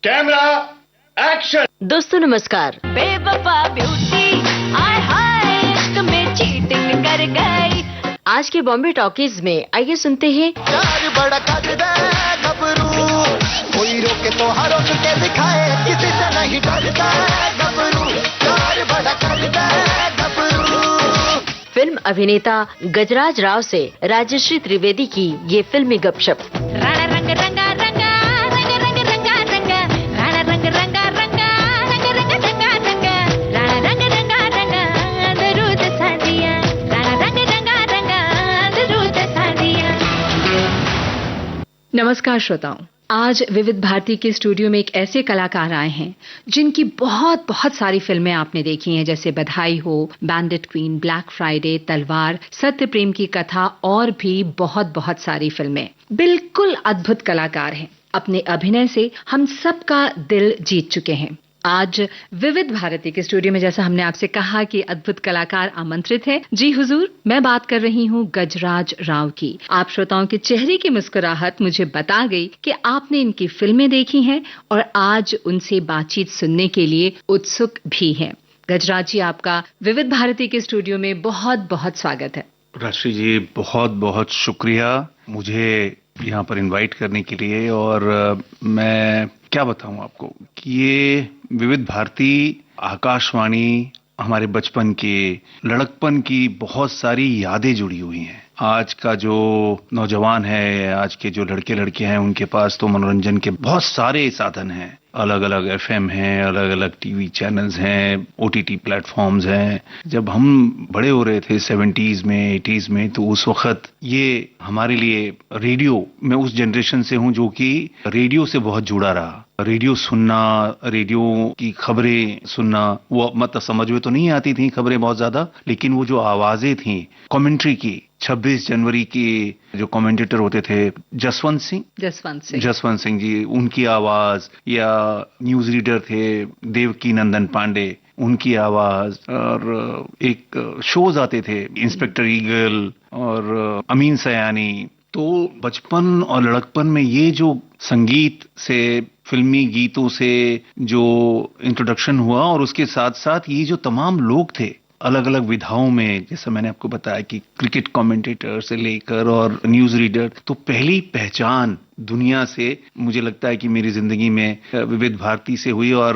Camera action. दोस्तों नमस्कार। बेवफा ब्यूटी आय हाय इश्क में चीटिंग कर गई। आज के बॉम्बे टॉकीज में आइए सुनते हैं प्यार बड़ा कर दे गबरू, कोई रोके तो हर रोक के दिखाए, किसी से नहीं डरता गबरू, प्यार बड़ा कर दे गबरू। फिल्म अभिनेता गजराज राव से राजश्री त्रिवेदी की ये फिल्मी गपशप। राणा रंग रंगा रंगा रंग रंग रंगा रंगा, राणा रंग रंगा रंगा रंग रंग रंगा रंगा, राणा रंग रंगा रंगा दरूद सादिया, राणा रंग रंगा रंगा दरूद सादिया। नमस्कार श्रोताओं, आज विविध भारती के स्टूडियो में एक ऐसे कलाकार आए हैं जिनकी बहुत बहुत सारी फिल्में आपने देखी हैं, जैसे बधाई हो, बैंडिट क्वीन, ब्लैक फ्राइडे, तलवार, सत्य प्रेम की कथा और भी बहुत बहुत सारी फिल्में। बिल्कुल अद्भुत कलाकार हैं। अपने अभिनय से हम सबका दिल जीत चुके हैं। आज विविध भारती के स्टूडियो में, जैसा हमने आपसे कहा कि अद्भुत कलाकार आमंत्रित हैं। जी हुजूर, मैं बात कर रही हूँ गजराज राव की। आप श्रोताओं के चेहरे की मुस्कुराहट मुझे बता गई कि आपने इनकी फिल्में देखी हैं और आज उनसे बातचीत सुनने के लिए उत्सुक भी हैं। गजराज जी, आपका विविध भारती के स्टूडियो में बहुत बहुत स्वागत है। राशि जी, बहुत बहुत शुक्रिया मुझे यहाँ पर इनवाइट करने के लिए। और मैं क्या बताऊं आपको कि ये विविध भारती आकाशवाणी हमारे बचपन के, लड़कपन की बहुत सारी यादें जुड़ी हुई हैं। आज का जो नौजवान है, आज के जो लड़के लड़के हैं, उनके पास तो मनोरंजन के बहुत सारे साधन हैं। अलग अलग एफएम हैं, अलग अलग टीवी चैनल्स हैं, ओटीटी प्लेटफॉर्म्स हैं। जब हम बड़े हो रहे थे 70s में, 80s में, तो उस वक्त ये हमारे लिए रेडियो, मैं उस जनरेशन से हूं जो कि रेडियो से बहुत जुड़ा रहा। रेडियो सुनना, रेडियो की खबरें सुनना, वो मतलब समझ में तो नहीं आती थी खबरें बहुत ज्यादा, लेकिन वो जो आवाजें थी कमेंट्री की, 26 जनवरी की जो कमेंटेटर होते थे जसवंत सिंह जी, उनकी आवाज, या न्यूज रीडर थे देवकी नंदन पांडे, उनकी आवाज, और एक शोज आते थे इंस्पेक्टर ईगल और अमीन सयानी। तो बचपन और लड़कपन में ये जो संगीत से, फिल्मी गीतों से जो इंट्रोडक्शन हुआ, और उसके साथ साथ ये जो तमाम लोग थे अलग अलग विधाओं में, जैसा मैंने आपको बताया कि क्रिकेट कमेंटेटर से लेकर और न्यूज रीडर, तो पहली पहचान दुनिया से मुझे लगता है कि मेरी जिंदगी में विविध भारती से हुई। और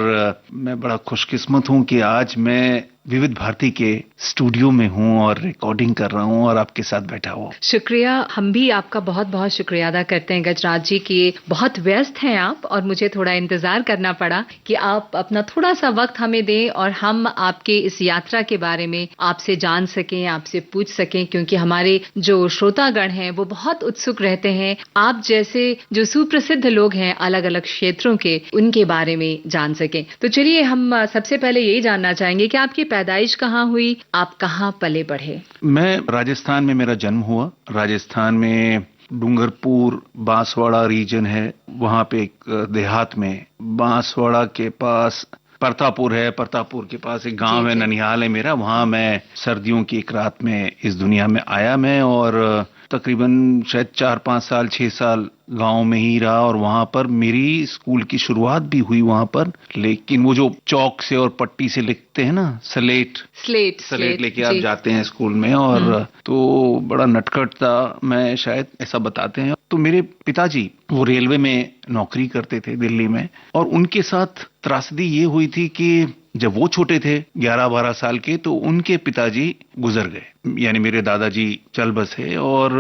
मैं बड़ा खुशकिस्मत हूं कि आज मैं विविध भारती के स्टूडियो में हूं और रिकॉर्डिंग कर रहा हूं और आपके साथ बैठा हुआ। शुक्रिया। हम भी आपका बहुत बहुत शुक्रिया अदा करते हैं गजराज जी कि बहुत व्यस्त हैं आप, और मुझे थोड़ा इंतजार करना पड़ा कि आप अपना थोड़ा सा वक्त हमें दें और हम आपके इस यात्रा के बारे में आपसे जान सकें, आपसे पूछ सकें, क्योंकि हमारे जो श्रोतागण हैं वो बहुत उत्सुक रहते हैं आप जैसे जो सुप्रसिद्ध लोग हैं अलग अलग क्षेत्रों के, उनके बारे में जान सकें। तो चलिए, हम सबसे पहले यही जानना चाहेंगे कि आपकी पैदाइश कहाँ हुई, आप कहाँ पले बढ़े? मैं राजस्थान में, मेरा जन्म हुआ राजस्थान में, डूंगरपुर बांसवाड़ा रीजन है, वहां पे एक देहात में, बांसवाड़ा के पास परतापुर है, परतापुर के पास एक गांव है, ननिहाल है मेरा। वहां मैं सर्दियों की एक रात में इस दुनिया में आया मैं, और तकरीबन शायद 4-5 साल, 6 साल गांव में ही रहा। और वहां पर मेरी स्कूल की शुरुआत भी हुई वहां पर। लेकिन वो जो चौक से और पट्टी से लिखते हैं ना, स्लेट लेके आप जाते हैं स्कूल में, और तो बड़ा नटखट था मैं, शायद ऐसा बताते हैं। तो मेरे पिताजी वो रेलवे में नौकरी करते थे दिल्ली में, और उनके साथ त्रासदी ये हुई थी कि जब वो छोटे थे 11-12 साल के, तो उनके पिताजी गुजर गए। यानी मेरे दादाजी चल बसे, और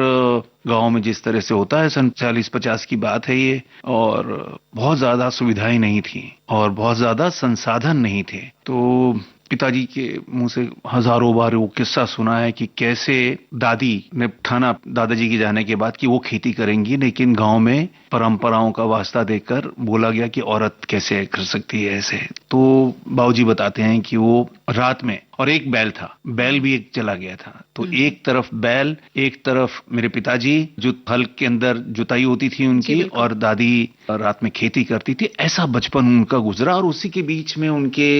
गांव में जिस तरह से होता है, सन 40-50 की बात है ये, और बहुत ज्यादा सुविधाएं नहीं थी और बहुत ज्यादा संसाधन नहीं थे। तो पिताजी के मुंह से हजारों बार वो किस्सा सुना है कि कैसे दादी ने ठाना दादाजी के जाने के बाद कि वो खेती करेंगी, लेकिन गांव में परंपराओं का वास्ता देकर बोला गया कि औरत कैसे कर सकती है ऐसे। तो बाबूजी बताते हैं कि वो रात में, और एक बैल था, बैल भी एक चला गया था, तो एक तरफ बैल, एक तरफ मेरे पिताजी जो हल के अंदर जुताई होती थी उनकी, और दादी रात में खेती करती थी। ऐसा बचपन उनका गुजरा। और उसी के बीच में उनके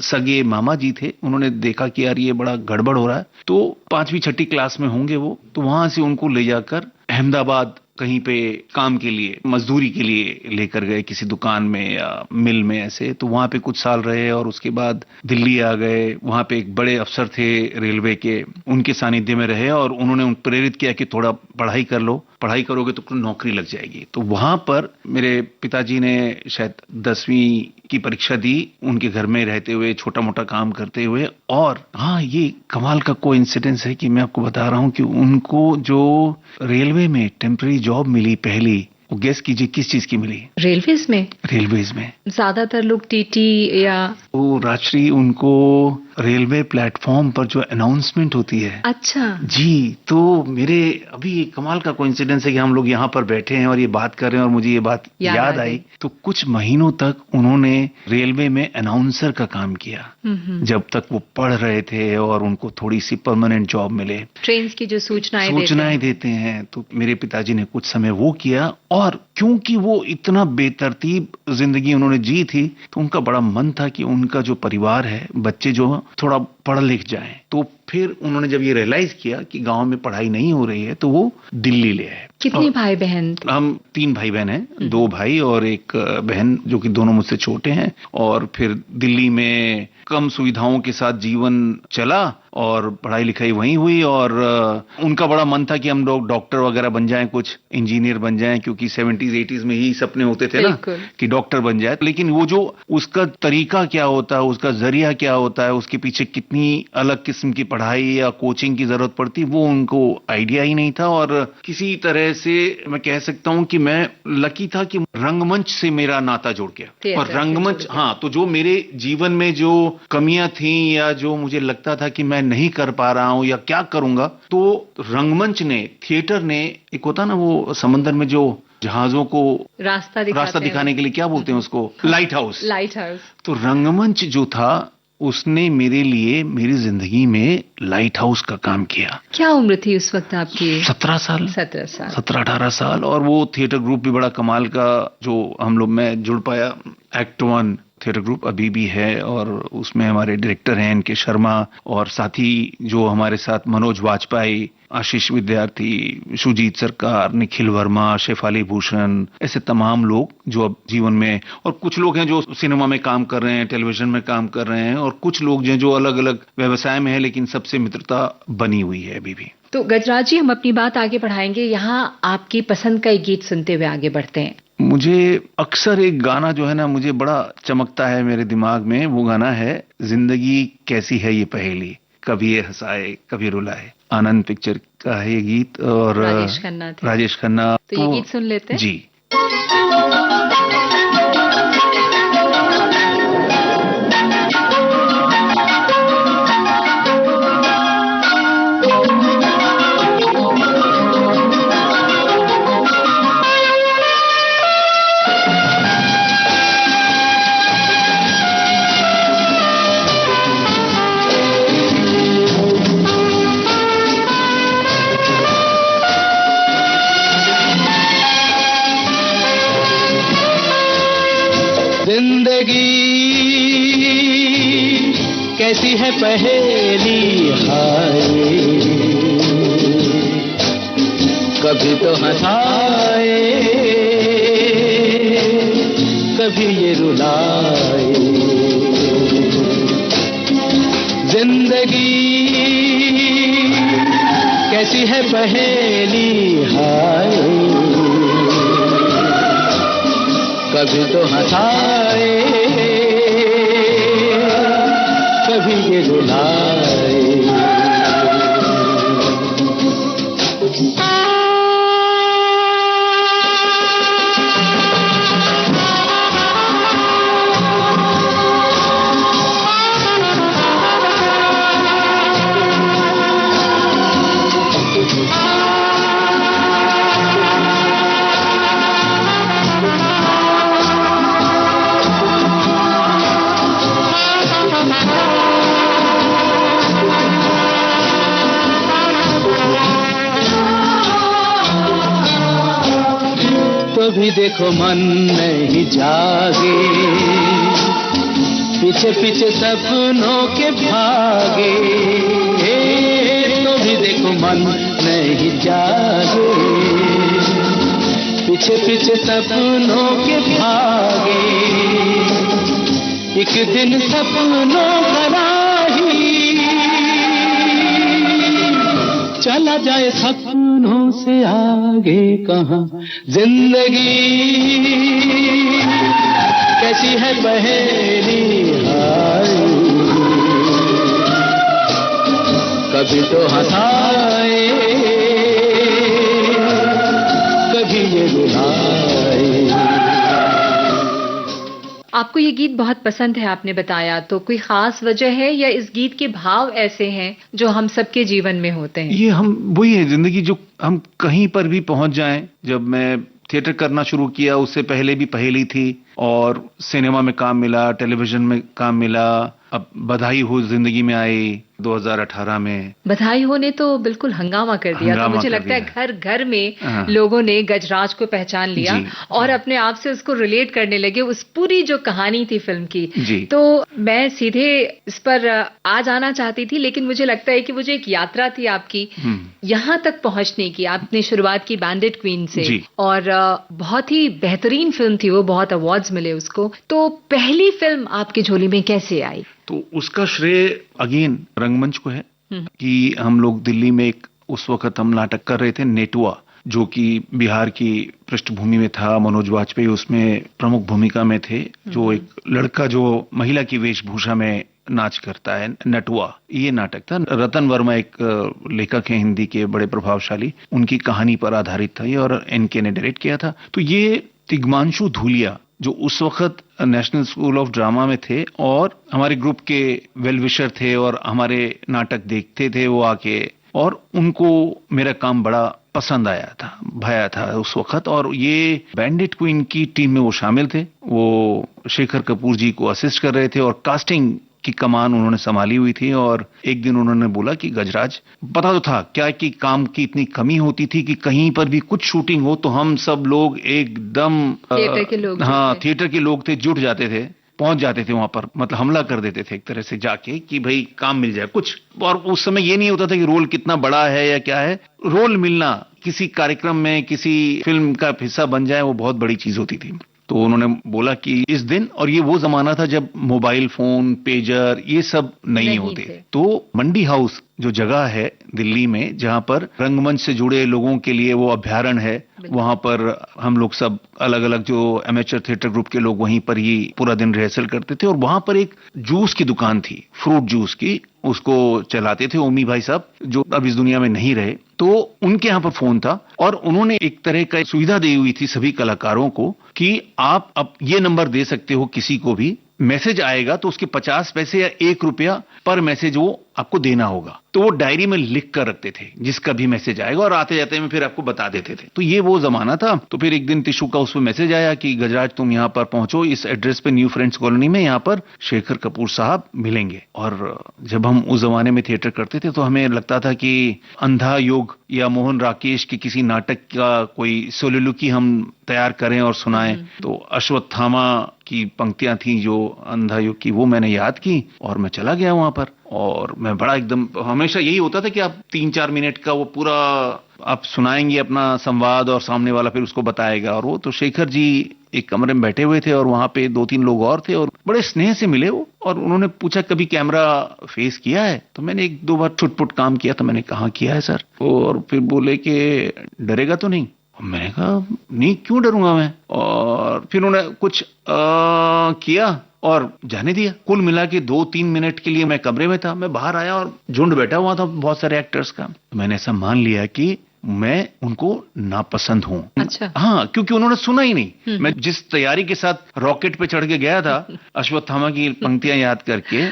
सगे मामा जी थे, उन्होंने देखा कि यार ये बड़ा गड़बड़ हो रहा है, तो 5वीं 6ठी क्लास में होंगे वो, तो वहां से उनको ले जाकर अहमदाबाद कहीं पे काम के लिए, मजदूरी के लिए लेकर गए किसी दुकान में या मिल में ऐसे, तो वहां पे कुछ साल रहे और उसके बाद दिल्ली आ गए। वहां पे एक बड़े अफसर थे रेलवे के, उनके सानिध्य में रहे और उन्होंने प्रेरित किया कि थोड़ा पढ़ाई कर लो, पढ़ाई करोगे तो नौकरी लग जाएगी। तो वहां पर मेरे पिताजी ने शायद 10वीं की परीक्षा दी, उनके घर में रहते हुए, छोटा मोटा काम करते हुए। और हाँ, ये कमाल का कोइंसिडेंस है कि मैं आपको बता रहा हूं कि उनको जो रेलवे में टेम्पररी जॉब मिली पहली, वो गेस कीजिए किस चीज की मिली? रेलवेज में? रेलवेज में। ज्यादातर लोग टीटी या वो राजश्री, उनको रेलवे प्लेटफॉर्म पर जो अनाउंसमेंट होती है। अच्छा जी, तो मेरे अभी कमाल का कोइंसिडेंस है कि हम लोग यहाँ पर बैठे हैं और ये बात कर रहे हैं और मुझे ये बात याद आई। तो कुछ महीनों तक उन्होंने रेलवे में अनाउंसर का काम किया, जब तक वो पढ़ रहे थे और उनको थोड़ी सी परमानेंट जॉब मिले। ट्रेन की जो सूचनाएं देते हैं। तो मेरे पिताजी ने कुछ समय वो किया, और क्योंकि वो इतना बेतरतीब जिंदगी उन्होंने जी थी, तो उनका बड़ा मन था कि उनका जो परिवार है, बच्चे जो थोड़ा पढ़ लिख जाएं। तो फिर उन्होंने जब ये रियलाइज किया कि गांव में पढ़ाई नहीं हो रही है, तो वो दिल्ली ले आए। कितने भाई बहन? हम 3 भाई बहन हैं, 2 भाई और एक बहन, जो कि दोनों मुझसे छोटे हैं। और फिर दिल्ली में कम सुविधाओं के साथ जीवन चला और पढ़ाई लिखाई वहीं हुई। और उनका बड़ा मन था कि हम लोग डॉक्टर वगैरह बन जाएं, कुछ इंजीनियर बन जाएं, क्योंकि 70s 80s में ही सपने होते थे ना कि डॉक्टर बन जाए। लेकिन वो जो उसका तरीका क्या होता है, उसका जरिया क्या होता है, उसके पीछे कितनी अलग किस्म की पढ़ाई या कोचिंग की जरूरत पड़ती, वो उनको आइडिया ही नहीं था। और किसी तरह से मैं कह सकता हूं कि मैं लकी था कि रंगमंच से मेरा नाता जुड़ गया। और रंगमंच, हाँ, तो जो मेरे जीवन में जो कमियां थी या जो मुझे लगता था कि मैं नहीं कर पा रहा हूं या क्या करूंगा, तो रंगमंच ने, थिएटर ने, एक होता ना वो समंदर में जो जहाजों को रास्ता दिखाने के लिए क्या बोलते हैं उसको, लाइट हाउस। तो रंगमंच जो था, उसने मेरे लिए मेरी जिंदगी में लाइट हाउस का काम किया। क्या उम्र थी उस वक्त आपकी? 17 साल। 17-18 साल। और वो थिएटर ग्रुप भी बड़ा कमाल का, जो हम लोग में जुड़ पाया। एक्ट 1 थिएटर ग्रुप अभी भी है और उसमें हमारे डायरेक्टर हैं एनके शर्मा, और साथ ही जो हमारे साथ मनोज वाजपेयी, आशीष विद्यार्थी, सुजीत सरकार, निखिल वर्मा, शेफाली भूषण, ऐसे तमाम लोग जो अब जीवन में, और कुछ लोग हैं जो सिनेमा में काम कर रहे हैं, टेलीविजन में काम कर रहे हैं, और कुछ लोग जो अलग अलग व्यवसाय में है, लेकिन सबसे मित्रता बनी हुई है अभी भी। तो गजराज जी, हम अपनी बात आगे बढ़ाएंगे। यहाँ आपकी पसंद का एक गीत सुनते हुए आगे बढ़ते हैं। मुझे अक्सर एक गाना जो है ना, मुझे बड़ा चमकता है मेरे दिमाग में। वो गाना है जिंदगी कैसी है ये पहेली, कभी ये हंसाए कभी रुलाए। आनंद पिक्चर का है ये गीत, और राजेश खन्ना। तो ये गीत सुन लेते हैं जी। कैसी है पहेली हाय, कभी तो हंसाए कभी ये रुलाए। जिंदगी कैसी है पहेली हाय, कभी तो हंसाए कभी ये रुलाए। भी देखो मन नहीं जागे, पीछे पीछे सपनों के भागे। तो भी देखो मन नहीं जागे, पीछे पीछे सपनों के भागे, एक दिन सपनों का राही चला जाए सपनों से आगे कहाँ। जिंदगी कैसी है पहेली हाय, कभी तो हंसाए कभी ये रुलाए। आपको ये गीत बहुत पसंद है आपने बताया, तो कोई खास वजह है या इस गीत के भाव ऐसे हैं जो हम सबके जीवन में होते हैं? ये हम वही है जिंदगी, जो हम कहीं पर भी पहुंच जाएं। जब मैं थिएटर करना शुरू किया उससे पहले भी पहेली थी, और सिनेमा में काम मिला, टेलीविजन में काम मिला, अब बधाई हो जिंदगी में आई 2018 में। बधाई हो ने तो बिल्कुल हंगामा कर दिया, तो मुझे लगता है घर घर में लोगों ने गजराज को पहचान लिया और अपने आप से उसको रिलेट करने लगे, उस पूरी जो कहानी थी फिल्म की। तो मैं सीधे इस पर आ जाना चाहती थी, लेकिन मुझे लगता है कि वो जो एक यात्रा थी आपकी यहाँ तक पहुंचने की, आपने शुरुआत की बैंडिट क्वीन से, और बहुत ही बेहतरीन फिल्म थी वो, बहुत अवार्ड्स मिले उसको। तो पहली फिल्म आपकी झोली में कैसे आई? तो उसका श्रेय अगेन रंगमंच को है कि हम लोग दिल्ली में एक उस वक्त हम नाटक कर रहे थे, नेटुआ, जो कि बिहार की पृष्ठभूमि में था। मनोज वाजपेयी उसमें प्रमुख भूमिका में थे, जो एक लड़का जो महिला की वेशभूषा में नाच करता है, नटुआ, ये नाटक था। रतन वर्मा एक लेखक हैं हिंदी के बड़े प्रभावशाली, उनकी कहानी पर आधारित था ये, और एनके ने डायरेक्ट किया था। तो ये तिग्मांशु धूलिया जो उस वक्त नेशनल स्कूल ऑफ ड्रामा में थे और हमारे ग्रुप के वेल विशर थे और हमारे नाटक देखते थे वो आके, और उनको मेरा काम बड़ा पसंद आया था, भाया था उस वक्त। और ये बैंडिट क्वीन की टीम में वो शामिल थे, वो शेखर कपूर जी को असिस्ट कर रहे थे और कास्टिंग की कमान उन्होंने संभाली हुई थी। और एक दिन उन्होंने बोला कि गजराज, पता तो था क्या कि काम की इतनी कमी होती थी कि कहीं पर भी कुछ शूटिंग हो तो हम सब लोग एकदम थिएटर के लोग, थिएटर के लोग थे, जुट जाते थे, पहुंच जाते थे वहां पर, मतलब हमला कर देते थे एक तरह से जाके कि भाई काम मिल जाए कुछ। और उस समय ये नहीं होता था कि रोल कितना बड़ा है या क्या है, रोल मिलना किसी कार्यक्रम में, किसी फिल्म का हिस्सा बन जाए, वो बहुत बड़ी चीज होती थी। तो उन्होंने बोला कि इस दिन, और ये वो जमाना था जब मोबाइल फोन, पेजर ये सब नहीं होते। तो मंडी हाउस जो जगह है दिल्ली में जहां पर रंगमंच से जुड़े लोगों के लिए वो अभ्यारण्य है, वहां पर हम लोग सब अलग अलग जो एमेचर थिएटर ग्रुप के लोग वहीं पर ही पूरा दिन रिहर्सल करते थे। और वहां पर एक जूस की दुकान थी, फ्रूट जूस की, उसको चलाते थे ओमी भाई साहब, जो अब इस दुनिया में नहीं रहे। तो उनके यहाँ पर फोन था और उन्होंने एक तरह का सुविधा दी हुई थी सभी कलाकारों को कि आप अब ये नंबर दे सकते हो, किसी को भी मैसेज आएगा तो उसके 50 पैसे या 1 रुपया पर मैसेज वो आपको देना होगा। तो वो डायरी में लिख कर रखते थे जिसका भी मैसेज आएगा, और आते जाते में फिर आपको बता देते थे। तो ये वो जमाना था। तो फिर एक दिन टिशू का उस पर मैसेज आया कि गजराज तुम यहाँ पर पहुंचो, इस एड्रेस पे न्यू फ्रेंड्स कॉलोनी में, यहाँ पर शेखर कपूर साहब मिलेंगे। और जब हम उस जमाने में थिएटर करते थे तो हमें लगता था कि अंधा योग या मोहन राकेश के किसी नाटक का कोई सोलिलोकी हम तैयार करें और सुनाएं। तो अश्वत्थामा की पंक्तियां थी जो अंधा योग की, वो मैंने याद की और मैं चला गया वहां पर। और मैं बड़ा एकदम, हमेशा यही होता था कि आप 3-4 मिनट का वो पूरा आप सुनाएंगे अपना संवाद और सामने वाला फिर उसको बताएगा। और वो तो शेखर जी एक कमरे में बैठे हुए थे और वहां पे 2-3 लोग और थे और बड़े स्नेह से मिले वो, और उन्होंने पूछा कभी कैमरा फेस किया है? तो मैंने 1-2 बार छुटपुट काम किया। तो मैंने कहा किया है सर। और फिर बोले कि डरेगा तो नहीं? मैंने कहा नहीं, क्यों डरूंगा मैं। और फिर उन्होंने कुछ किया और जाने दिया। कुल मिला के 2-3 मिनट के लिए मैं कमरे में था, मैं बाहर आया और झुंड बैठा हुआ था बहुत सारे एक्टर्स का। तो मैंने ऐसा मान लिया कि मैं उनको नापसंद हूं। अच्छा। हाँ, क्योंकि उन्होंने सुना ही नहीं। मैं जिस तैयारी के साथ रॉकेट पे चढ़ के गया था अश्वत्थामा की पंक्तियां याद करके,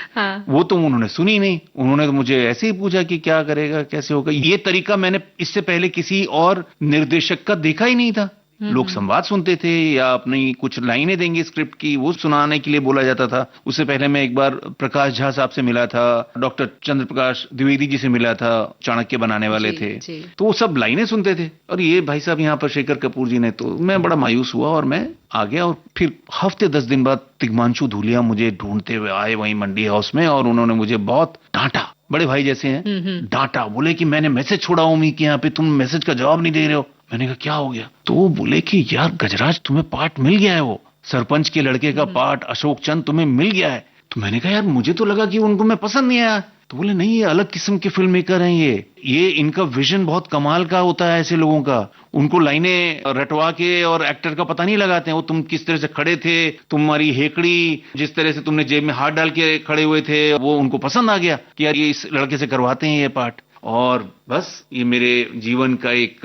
वो तो उन्होंने सुनी नहीं। उन्होंने तो मुझे ऐसे ही पूछा कि क्या करेगा, कैसे होगा। ये तरीका मैंने इससे पहले किसी और निर्देशक का देखा ही नहीं था। लोग संवाद सुनते थे या अपनी कुछ लाइनें देंगे स्क्रिप्ट की, वो सुनाने के लिए बोला जाता था। उससे पहले मैं एक बार प्रकाश झा साहब से मिला था, डॉक्टर चंद्र प्रकाश द्विवेदी जी से मिला था, चाणक्य बनाने वाले थे। तो वो सब लाइनें सुनते थे। और ये भाई साहब यहाँ पर शेखर कपूर जी ने, तो मैं बड़ा मायूस हुआ और मैं आ गया। और फिर हफ्ते 10 दिन बाद तिग्मांशु धूलिया मुझे ढूंढते हुए आए वहीं मंडी हाउस में, और उन्होंने मुझे बहुत डांटा, बड़े भाई जैसे हैं, डांटा। बोले कि मैंने मैसेज छोड़ा ओमी कि यहाँ पे तुम मैसेज का जवाब नहीं दे रहे हो। मैंने कहा क्या हो गया? तो वो बोले कि यार गजराज तुम्हें पार्ट मिल गया है, वो सरपंच के लड़के का पार्ट अशोक चंद तुम्हें मिल गया है। तो मैंने कहा यार मुझे तो लगा कि उनको मैं पसंद नहीं आया। तो बोले नहीं, ये अलग किस्म के फिल्म मेकर हैं, ये इनका विजन बहुत कमाल का होता है ऐसे लोगों का। उनको लाइनें रटवा के और एक्टर का पता नहीं लगाते हैं। वो तुम किस तरह से खड़े थे, तुम्हारी हेकड़ी, जिस तरह से तुमने जेब में हाथ डाल के खड़े हुए थे, वो उनको पसंद आ गया कि यार ये इस लड़के से करवाते हैं ये पार्ट। और बस ये मेरे जीवन का एक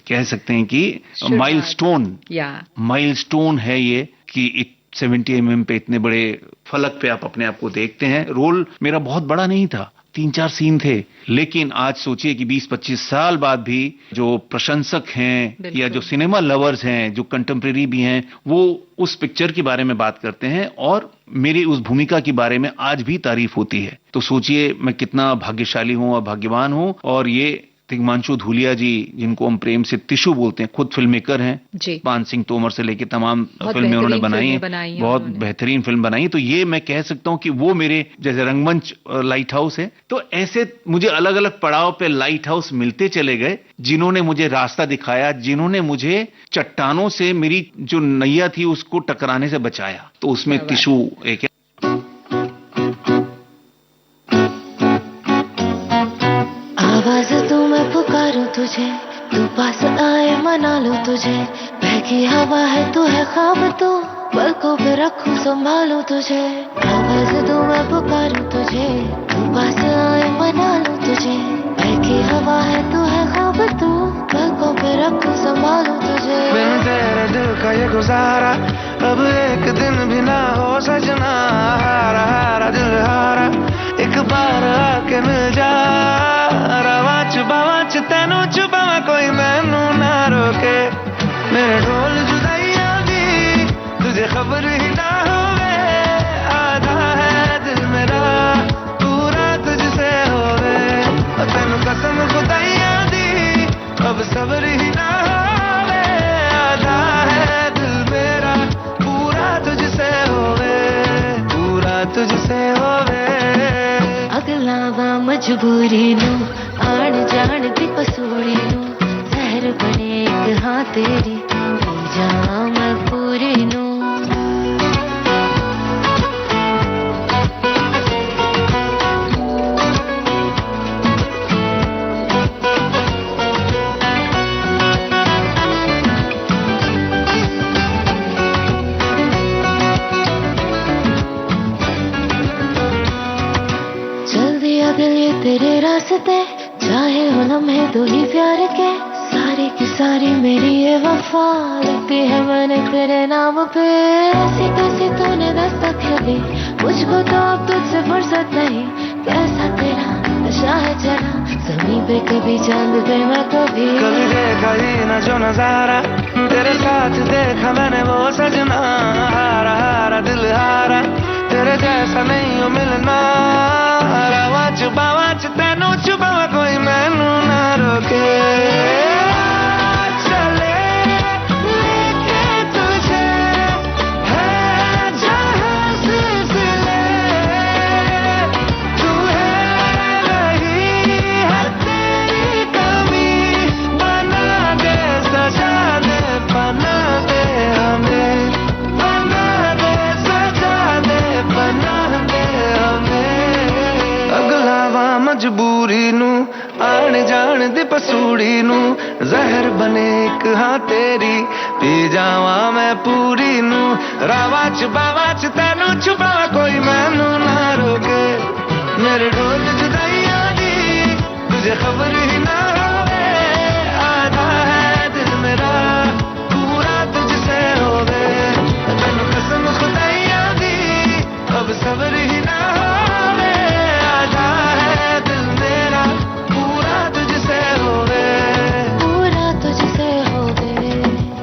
कह सकते हैं कि माइलस्टोन है ये, कि 70 mm पे इतने बड़े फलक पे आप अपने आप को देखते हैं। रोल मेरा बहुत बड़ा नहीं था, 3-4 सीन थे, लेकिन आज सोचिए कि 20-25 साल बाद भी जो प्रशंसक हैं या जो सिनेमा लवर्स हैं, जो कंटेम्प्रेरी भी हैं, वो उस पिक्चर के बारे में बात करते हैं और मेरी उस भूमिका के बारे में आज भी तारीफ होती है। तो सोचिए मैं कितना भाग्यशाली हूं और भाग्यवान हूं। और ये तिग्मांशु धूलिया जी, जिनको हम प्रेम से तिशु बोलते हैं, खुद फिल्म मेकर हैं। पान सिंह तोमर से लेके तमाम फिल्में उन्होंने बनाई हैं, बहुत बेहतरीन फिल्म बनाई। तो ये मैं कह सकता हूं कि वो मेरे जैसे रंगमंच लाइट हाउस है, तो ऐसे मुझे अलग अलग पड़ाव पे लाइट हाउस मिलते चले गए, जिन्होंने मुझे रास्ता दिखाया, जिन्होंने मुझे चट्टानों से मेरी जो नैया थी उसको टकराने से बचाया। तो उसमें तिशु एक है। आवाज तू मैं पुकारूं तुझे, तू पास आए मना लूं तुझे, बहकी हवा है तू है ख्वाब तू, पलकों पे रखूं संभालूं तुझे। आवाज तू मैं पुकारूं तुझे, तू पास आए मना लूं तुझे, बहकी हवा है तू है ख्वाब तू, पलकों पे रखूं संभालूं तुझे। बिन तेरे दिल का ये गुजारा अब एक दिन भी ना हो सजना, हारा हारा दिल हारा एक बार आके मिल जा, रवा तेनू छुपावा कोई मैनू ना रोके, मेरे ढोल जुदाइया दी तुझे खबर ही ना होवे, आधा है दिल मेरा पूरा तुझसे होवे, तेनू कसम खुदाइया दी अब सबर ही ना होवे, आधा है दिल मेरा पूरा तुझसे होवे, पूरा तुझसे होवे। अगला वा मजबूरी नू आण जान दी पसूड़ी नू, जहर बने एक हाँ तेरी पी जावां मैं पूरी नू। चल दिया दिल ये तेरे रास्ते, चाहे हो लम्हे दो ही प्यार के, सारी की सारी मेरी ये वफा लिखती है मैंने तेरे नाम पे, ऐसी कैसी तूने दस्तक दी मुझको तो अब तुझसे फुर्सत नहीं, कैसा तेरा नशा है चढ़ा ज़मीं पे कभी चांद पे मैं कभी देखा ही न जो नजारा तेरे साथ देखा मैंने वो सजना, हारा हारा दिल हारा तेरे जैसा नहीं हो मिलना, रवा छुपावा तेनू छुपावा कोई मैनू ना रोके, चले लेके तुझे है जहां सिलसिले, तू है रही हर तेरी कमी, बना दे सजा दे बना दे हमें, बना दे सजा दे बना दे हमें। अगला वा मजबूरी नू आण जान दी पसूड़ी नू, जहर बने एक हाँ तेरी पी जावा मैं पूरी नू, रावा छुपावा तेनू छुपावा कोई मैनू ना रोके, मेरे ढोल जुदाइया दी तुझे खबर ही ना होवे, आधा है दिल मेरा पूरा तुझसे होवे, तेनू कसम खुदाइया दी अब सबर ही ना होवे, आधा है दिल मेरा पूरा तुझसे होवे, पूरा तुझसे होवे,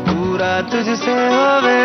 पूरा तुझसे होवे।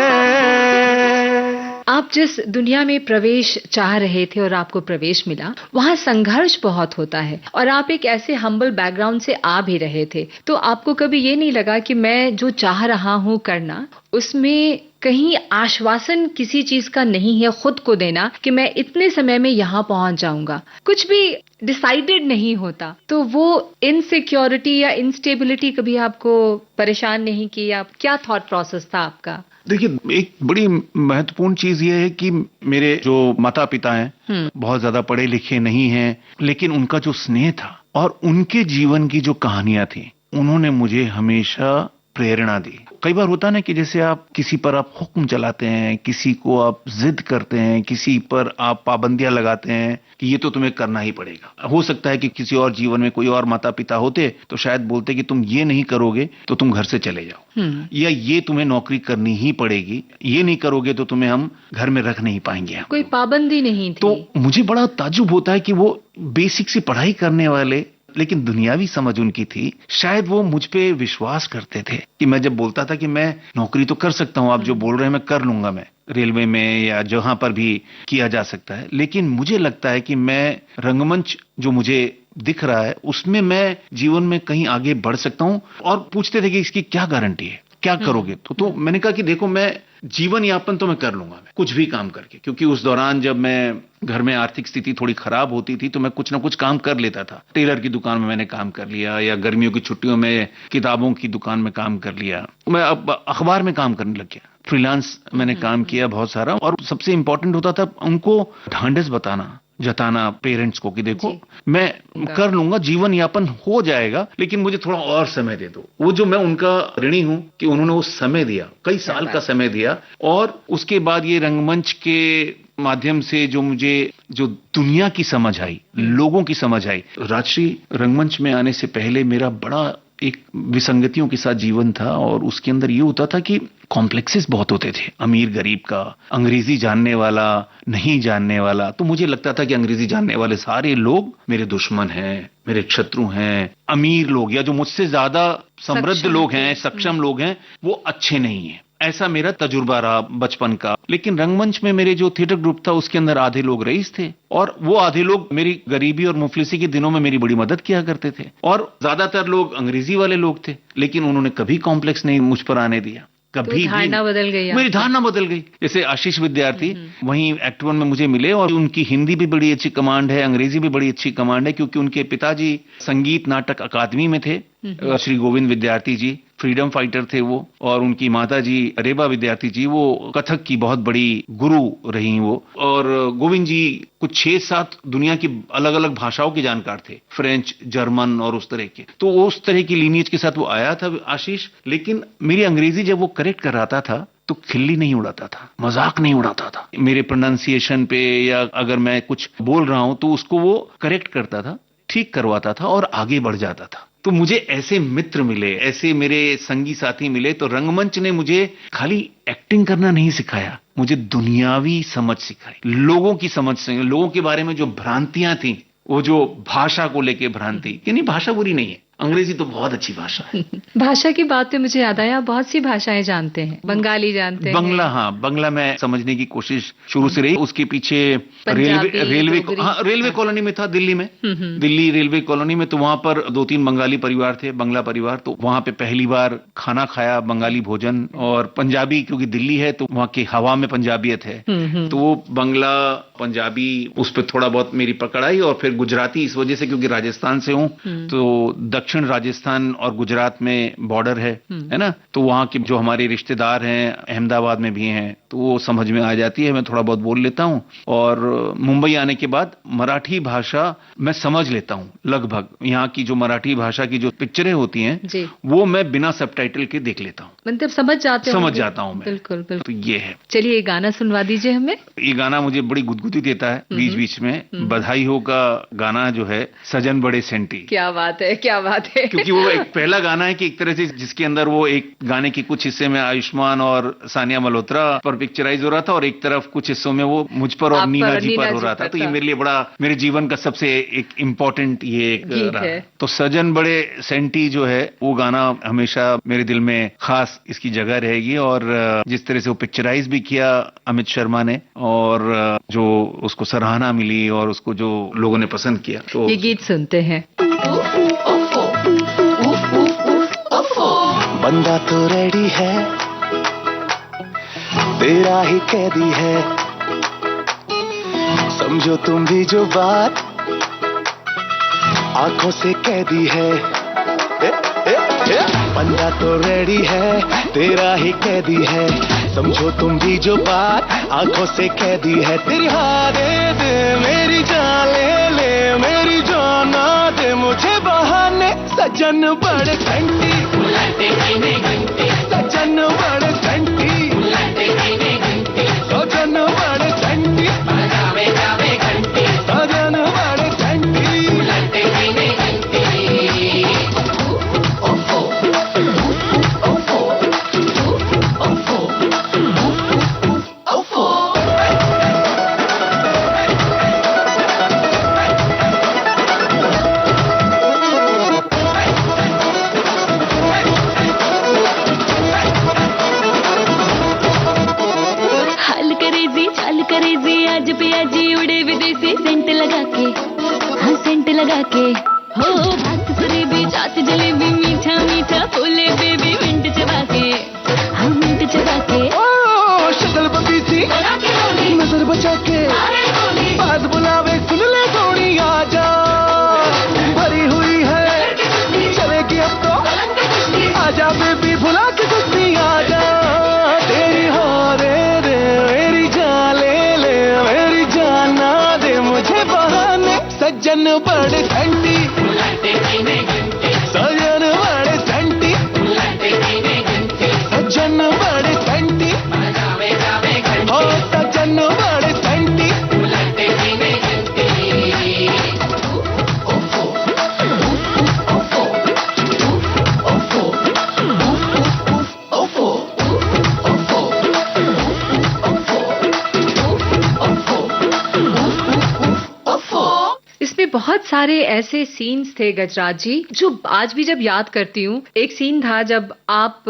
आप जिस दुनिया में प्रवेश चाह रहे थे और आपको प्रवेश मिला, वहाँ संघर्ष बहुत होता है और आप एक ऐसे हम्बल बैकग्राउंड से आ भी रहे थे, तो आपको कभी ये नहीं लगा कि मैं जो चाह रहा हूँ करना उसमें कहीं आश्वासन किसी चीज का नहीं है खुद को देना कि मैं इतने समय में यहाँ पहुंच जाऊंगा, कुछ भी डिसाइडेड नहीं होता, तो वो इनसिक्योरिटी या इंस्टेबिलिटी कभी आपको परेशान नहीं की? आप क्या थॉट प्रोसेस था आपका? देखिए, एक बड़ी महत्वपूर्ण चीज ये है कि मेरे जो माता पिता हैं बहुत ज्यादा पढ़े लिखे नहीं हैं, लेकिन उनका जो स्नेह था और उनके जीवन की जो कहानियां थी, उन्होंने मुझे हमेशा प्रेरणा दी। कई बार होता ना कि जैसे आप किसी पर आप हुक्म चलाते हैं, किसी को आप जिद करते हैं, किसी पर आप पाबंदियां लगाते हैं कि ये तो तुम्हें करना ही पड़ेगा। हो सकता है कि किसी और जीवन में कोई और माता पिता होते तो शायद बोलते कि तुम ये नहीं करोगे तो तुम घर से चले जाओ, या ये तुम्हें नौकरी करनी ही पड़ेगी, ये नहीं करोगे तो तुम्हें हम घर में रख नहीं पाएंगे। कोई पाबंदी नहीं थी। तो मुझे बड़ा ताज्जुब होता है कि वो बेसिक सी पढ़ाई करने वाले, लेकिन दुनियावी समझ उनकी थी, शायद वो मुझ पे विश्वास करते थे कि मैं जब बोलता था कि मैं नौकरी तो कर सकता हूं, आप जो बोल रहे हैं मैं कर लूंगा, मैं रेलवे में या जहां पर भी किया जा सकता है, लेकिन मुझे लगता है कि मैं रंगमंच जो मुझे दिख रहा है उसमें मैं जीवन में कहीं आगे बढ़ सकता हूं। और पूछते थे कि इसकी क्या गारंटी है, क्या करोगे? तो मैंने कहा कि देखो, मैं जीवन यापन तो मैं कर लूंगा, मैं कुछ भी काम करके, क्योंकि उस दौरान जब मैं घर में आर्थिक स्थिति थोड़ी खराब होती थी तो मैं कुछ ना कुछ काम कर लेता था। टेलर की दुकान में मैंने काम कर लिया, या गर्मियों की छुट्टियों में किताबों की दुकान में काम कर लिया। मैं अब अखबार में काम करने लग गया, फ्रीलांस मैंने काम किया बहुत सारा। और सबसे इंपॉर्टेंट होता था उनको ढांढस बताना, जताना पेरेंट्स को कि देखो मैं कर लूंगा, जीवन यापन हो जाएगा, लेकिन मुझे थोड़ा और समय दे दो। वो जो मैं उनका ऋणी हूं कि उन्होंने वो समय दिया, कई साल का समय दिया। और उसके बाद ये रंगमंच के माध्यम से जो मुझे जो दुनिया की समझ आई, लोगों की समझ आई। राजश्री रंगमंच में आने से पहले मेरा बड़ा एक विसंगतियों के साथ जीवन था, और उसके अंदर ये होता था कि कॉम्प्लेक्सेस बहुत होते थे, अमीर गरीब का, अंग्रेजी जानने वाला नहीं जानने वाला। तो मुझे लगता था कि अंग्रेजी जानने वाले सारे लोग मेरे दुश्मन हैं, मेरे शत्रु हैं। अमीर लोग या जो मुझसे ज्यादा समृद्ध लोग हैं, सक्षम लोग हैं, वो अच्छे नहीं हैं। ऐसा मेरा तजुर्बा रहा बचपन का। लेकिन रंगमंच में मेरे जो थिएटर ग्रुप था उसके अंदर आधे लोग रईस थे, और वो आधे लोग मेरी गरीबी और मुफलिसी के दिनों में मेरी बड़ी मदद किया करते थे, और ज्यादातर लोग अंग्रेजी वाले लोग थे। लेकिन उन्होंने कभी कॉम्प्लेक्स नहीं मुझ पर आने दिया, कभी तो धारणा बदल गई, मेरी धारणा बदल गई। जैसे आशीष विद्यार्थी वहीं एक्ट वन में मुझे मिले, और उनकी हिंदी भी बड़ी अच्छी कमांड है, अंग्रेजी भी बड़ी अच्छी कमांड है, क्योंकि उनके पिताजी संगीत नाटक अकादमी में थे, श्री गोविंद विद्यार्थी जी फ्रीडम फाइटर थे वो, और उनकी माता जी रेबा विद्यार्थी जी वो कथक की बहुत बड़ी गुरु रही वो। और गोविंद जी कुछ 6-7 दुनिया की अलग अलग भाषाओं के जानकार थे, फ्रेंच, जर्मन और उस तरह के। तो उस तरह की लीनियज के साथ वो आया था आशीष। लेकिन मेरी अंग्रेजी जब वो करेक्ट कराता था तो खिल्ली नहीं उड़ाता था, मजाक नहीं उड़ाता था मेरे प्रोनाउंसिएशन पे, या अगर मैं कुछ बोल रहा हूं तो उसको वो करेक्ट करता था, ठीक करवाता था और आगे बढ़ जाता था। तो मुझे ऐसे मित्र मिले, ऐसे मेरे संगी साथी मिले। तो रंगमंच ने मुझे खाली एक्टिंग करना नहीं सिखाया, मुझे दुनियावी समझ सिखाई, लोगों की समझ से, लोगों के बारे में जो भ्रांतियां थी, वो जो भाषा को लेके भ्रांति, कि नहीं भाषा बुरी नहीं है, अंग्रेजी तो बहुत अच्छी भाषा है। भाषा की बात पे मुझे याद आया, बहुत सी भाषाएं जानते हैं, बंगाली जानते हैं, बंगला, हाँ बंगला मैं समझने की कोशिश शुरू से रही। उसके पीछे रेलवे कॉलोनी में था दिल्ली में, दिल्ली रेलवे कॉलोनी में। तो वहां पर 2-3 बंगाली परिवार थे, बंगला परिवार। तो वहां पे पहली बार खाना खाया, बंगाली भोजन। और पंजाबी, क्योंकि दिल्ली है तो वहां की हवा में पंजाबियत है, तो वो बंगला पंजाबी उस पर थोड़ा बहुत मेरी पकड़ आई। और फिर गुजराती इस वजह से क्योंकि राजस्थान से हूँ, तो दक्षिण राजस्थान और गुजरात में बॉर्डर है ना, तो वहाँ के जो हमारे रिश्तेदार हैं अहमदाबाद में भी हैं, तो वो समझ में आ जाती है, मैं थोड़ा बहुत बोल लेता हूँ। और मुंबई आने के बाद मराठी भाषा मैं समझ लेता हूँ लगभग। यहाँ की जो मराठी भाषा की जो पिक्चरें होती हैं वो मैं बिना सबटाइटल के देख लेता हूँ, मतलब समझ जाता हूँ मैं। बिल्कुल बिल्कुल। तो ये है। चलिए गाना सुनवा दीजिए हमें। ये गाना मुझे बड़ी गुदगुदी देता है बीच बीच में। बधाई हो का गाना जो है, सजन बड़े सेंटी। क्या बात है, क्या बात है। क्योंकि वो एक पहला गाना है कि एक तरह से जिसके अंदर वो एक गाने के कुछ हिस्से में आयुष्मान और सानिया मल्होत्रा पर पिक्चराइज हो रहा था, और एक तरफ कुछ हिस्सों में वो मुझ पर और नीना जी पर हो रहा था। तो ये मेरे लिए बड़ा, मेरे जीवन का सबसे एक इम्पोर्टेंट ये एक रहा है। तो सजन बड़े सेंटी जो है वो गाना हमेशा मेरे दिल में खास इसकी जगह रहेगी। और जिस तरह से वो पिक्चराइज भी किया अमित शर्मा ने, और जो उसको सराहना मिली और उसको जो लोगों ने पसंद किया, तो ये गीत सुनते हैं। बंदा तो रेडी है, तेरा ही कैदी है, समझो तुम भी जो बात आंखों से कैदी है। बंदा तो रेडी है, तेरा ही कैदी है, समझो तुम भी जो बात आंखों से कैदी है। तेरी हाँ दे दे मेरी जान, ले ले मेरी जान, ना दे मुझे बहाने। सजन बड़े घंटी, सजन बड़े घंटी, सजन बड़े घंटी, सजन बड़े घंटी। आज पियाजी उड़े विदेशी सेंट लगा के, हाँ सेंट लगा के। हो भात सरेबी चाट जलेबी मीठा मीठा फूले बेबी मिंट चबा के, हाँ मिंट चबा के। ओ शक्ल बबी सी नजर बचा के, बात बुलावे सुन ले थोड़ी आजा। भरी हुई है चलेगी अब तो, आजा बेबी भुला के कुश्ती आजा। तेरी हाँ दे दे मेरी जान, ले ले मेरी जान, ना दे मुझे बहाने। सज्जन बड़े घंटी, सजन बड़े घंटी, सज्जन बड़े घंटी, हो सज्जन बड़े घंटी। इसमें बहुत सारे ऐसे सीन्स थे गजराज जी जो आज भी जब याद करती हूँ। एक सीन था जब आप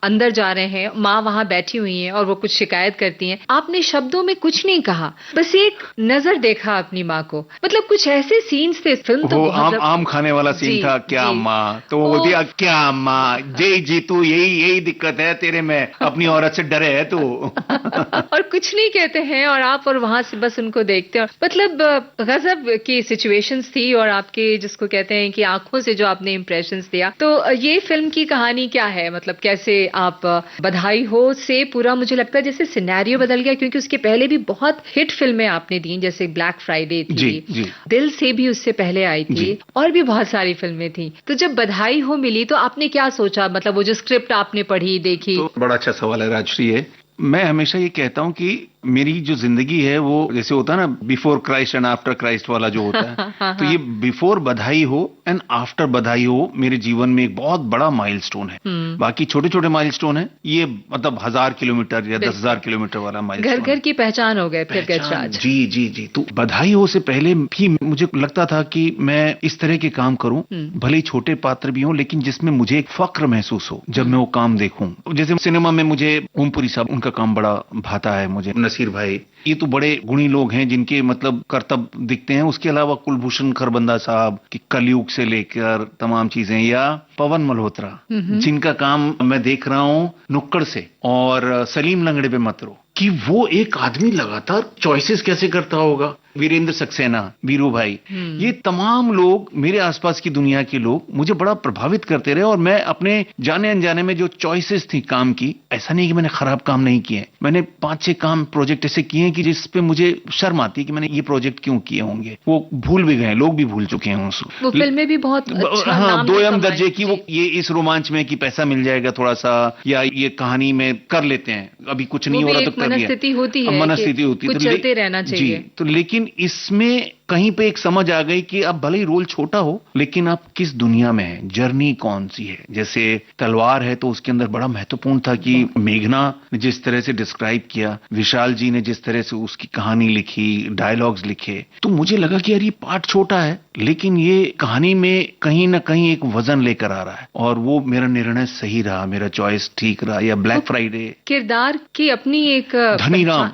अंदर जा रहे हैं, माँ वहां बैठी हुई हैं और वो कुछ शिकायत करती हैं, आपने शब्दों में कुछ नहीं कहा, बस एक नजर देखा अपनी माँ को। मतलब कुछ ऐसे सीन्स थे। फिल्म तो वो आम खाने वाला सीन था, क्या माँ, तो वो बोलती है क्या माँ, जय जीतू, यही दिक्कत है तेरे में, अपनी औरत से डरे है तू। और कुछ नहीं कहते हैं और आप और वहां से बस उनको देखते हैं। मतलब गजब की सिचुएशंस थी और आपके जिसको कहते हैं कि आंखों से जो आपने इंप्रेशंस दिया। तो ये फिल्म की कहानी क्या है, मतलब कैसे आप बधाई हो से पूरा, मुझे लगता है जैसे सिनेरियो बदल गया, क्योंकि उसके पहले भी बहुत हिट फिल्में आपने दी, जैसे ब्लैक फ्राइडे थी, जी। दिल से भी उससे पहले आई थी, और भी बहुत सारी फिल्में थी। तो जब बधाई हो मिली तो आपने क्या सोचा, मतलब वो जो स्क्रिप्ट आपने पढ़ी देखी? तो बड़ा अच्छा सवाल है राजश्री है। मैं हमेशा ये कहता हूँ कि मेरी जो जिंदगी है वो जैसे होता है ना, before Christ and after Christ वाला जो होता है। तो ये बिफोर बधाई हो एंड आफ्टर बधाई हो मेरे जीवन में एक बहुत बड़ा माइलस्टोन है। बाकी छोटे छोटे माइलस्टोन है, ये मतलब 1000 किलोमीटर या 10,000 किलोमीटर वाला माइलस्टोन। घर घर की पहचान हो गए फिर गजराज। जी। तो बधाई हो से पहले भी मुझे लगता था कि मैं इस तरह के काम करूं, भले ही छोटे पात्र भी हों, लेकिन जिसमें मुझे एक फक्र महसूस हो जब मैं वो काम देखूं। जैसे सिनेमा में मुझे ओमपुरी साहब, उनका काम बड़ा भाता है मुझे, नसीर भाई, ये तो बड़े गुणी लोग हैं जिनके मतलब कर्तव्य दिखते हैं। उसके अलावा कुलभूषण खरबंदा साहब की कलयुग से लेकर तमाम चीजें, या पवन मल्होत्रा जिनका काम मैं देख रहा हूं नुक्कड़ से, और सलीम लंगड़े पे मत रो, कि वो एक आदमी लगातार चॉइसेस कैसे करता होगा। वीरेंद्र सक्सेना, वीरू भाई, ये तमाम लोग, मेरे आसपास की दुनिया के लोग मुझे बड़ा प्रभावित करते रहे। और मैं अपने जाने अनजाने में जो चॉइसेस थी काम की, ऐसा नहीं कि मैंने खराब काम नहीं किए, मैंने 5-6 काम प्रोजेक्ट ऐसे किए हैं कि जिस पे मुझे शर्म आती है कि मैंने ये प्रोजेक्ट क्यों किए होंगे। वो भूल भी गए, लोग भी भूल चुके हैं उसको। वो फिल्में भी बहुत अच्छा हाँ, 2M दर्जे की, वो ये इस रोमांच में कि पैसा मिल जाएगा थोड़ा सा, या ये कहानी में कर लेते हैं, अभी कुछ नहीं हो रहा तो कर दिया, मनस्थिति होती है, मनस्थिति होती है, कुछ चलते रहना चाहिए। जी, तो लेकिन इसमें कहीं पे एक समझ आ गई कि अब भले ही रोल छोटा हो, लेकिन आप किस दुनिया में हैं, जर्नी कौन सी है। जैसे तलवार है तो उसके अंदर बड़ा महत्वपूर्ण था कि मेघना ने जिस तरह से डिस्क्राइब किया, विशाल जी ने जिस तरह से उसकी कहानी लिखी, डायलॉग्स लिखे, तो मुझे लगा कि यार ये पार्ट छोटा है लेकिन ये कहानी में कहीं ना कहीं एक वजन लेकर आ रहा है। और वो मेरा निर्णय सही रहा, मेरा चॉइस ठीक रहा। या ब्लैक फ्राइडे, किरदार की अपनी एक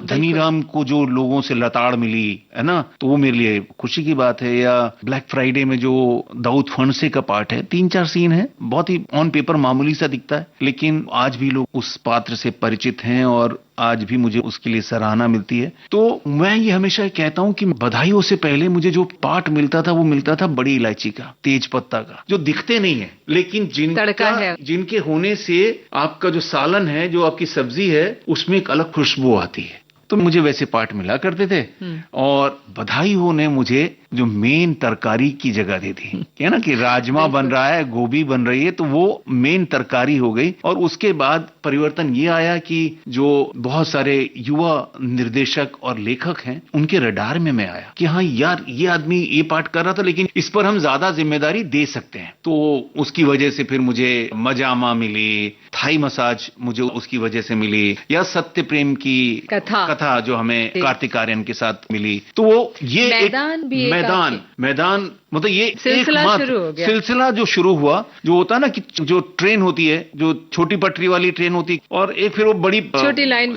धनीराम को जो लोगों से लताड़ मिली है ना, तो वो मेरे लिए खुशी की बात है, या ब्लैक फ्राइडे में जो दाऊद फणसे का पार्ट है, 3-4 सीन है, बहुत ही ऑन पेपर मामूली सा दिखता है, लेकिन आज भी लोग उस पात्र से परिचित हैं और आज भी मुझे उसके लिए सराहना मिलती है। तो मैं ये हमेशा कहता हूं कि बधाइयों से पहले मुझे जो पार्ट मिलता था वो मिलता था बड़ी इलायची का, तेज पत्ता का, जो दिखते नहीं है लेकिन जिनके होने से आपका जो सालन है, जो आपकी सब्जी है, उसमें एक अलग खुशबू आती है। तो मुझे वैसे पार्ट मिला करते थे और बधाई हो ने मुझे जो मेन तरकारी की जगह दी थी, क्या ना कि राजमा बन रहा है, गोभी बन रही है, तो वो मेन तरकारी हो गई। और उसके बाद परिवर्तन ये आया कि जो बहुत सारे युवा निर्देशक और लेखक हैं, उनके रडार में मैं आया कि हाँ यार, ये आदमी ये पार्ट कर रहा था लेकिन इस पर हम ज्यादा जिम्मेदारी दे सकते हैं। तो उसकी वजह से फिर मुझे मजामा मिली, थाई मसाज मुझे उसकी वजह से मिली, या सत्य प्रेम की कथा जो हमें कार्तिक आर्यन के साथ मिली। तो वो ये मैदान मतलब ये सिलसिला जो शुरू हुआ, जो होता है ना कि जो ट्रेन होती है, जो छोटी पटरी वाली ट्रेन होती है, और एक फिर वो बड़ी छोटी लाइन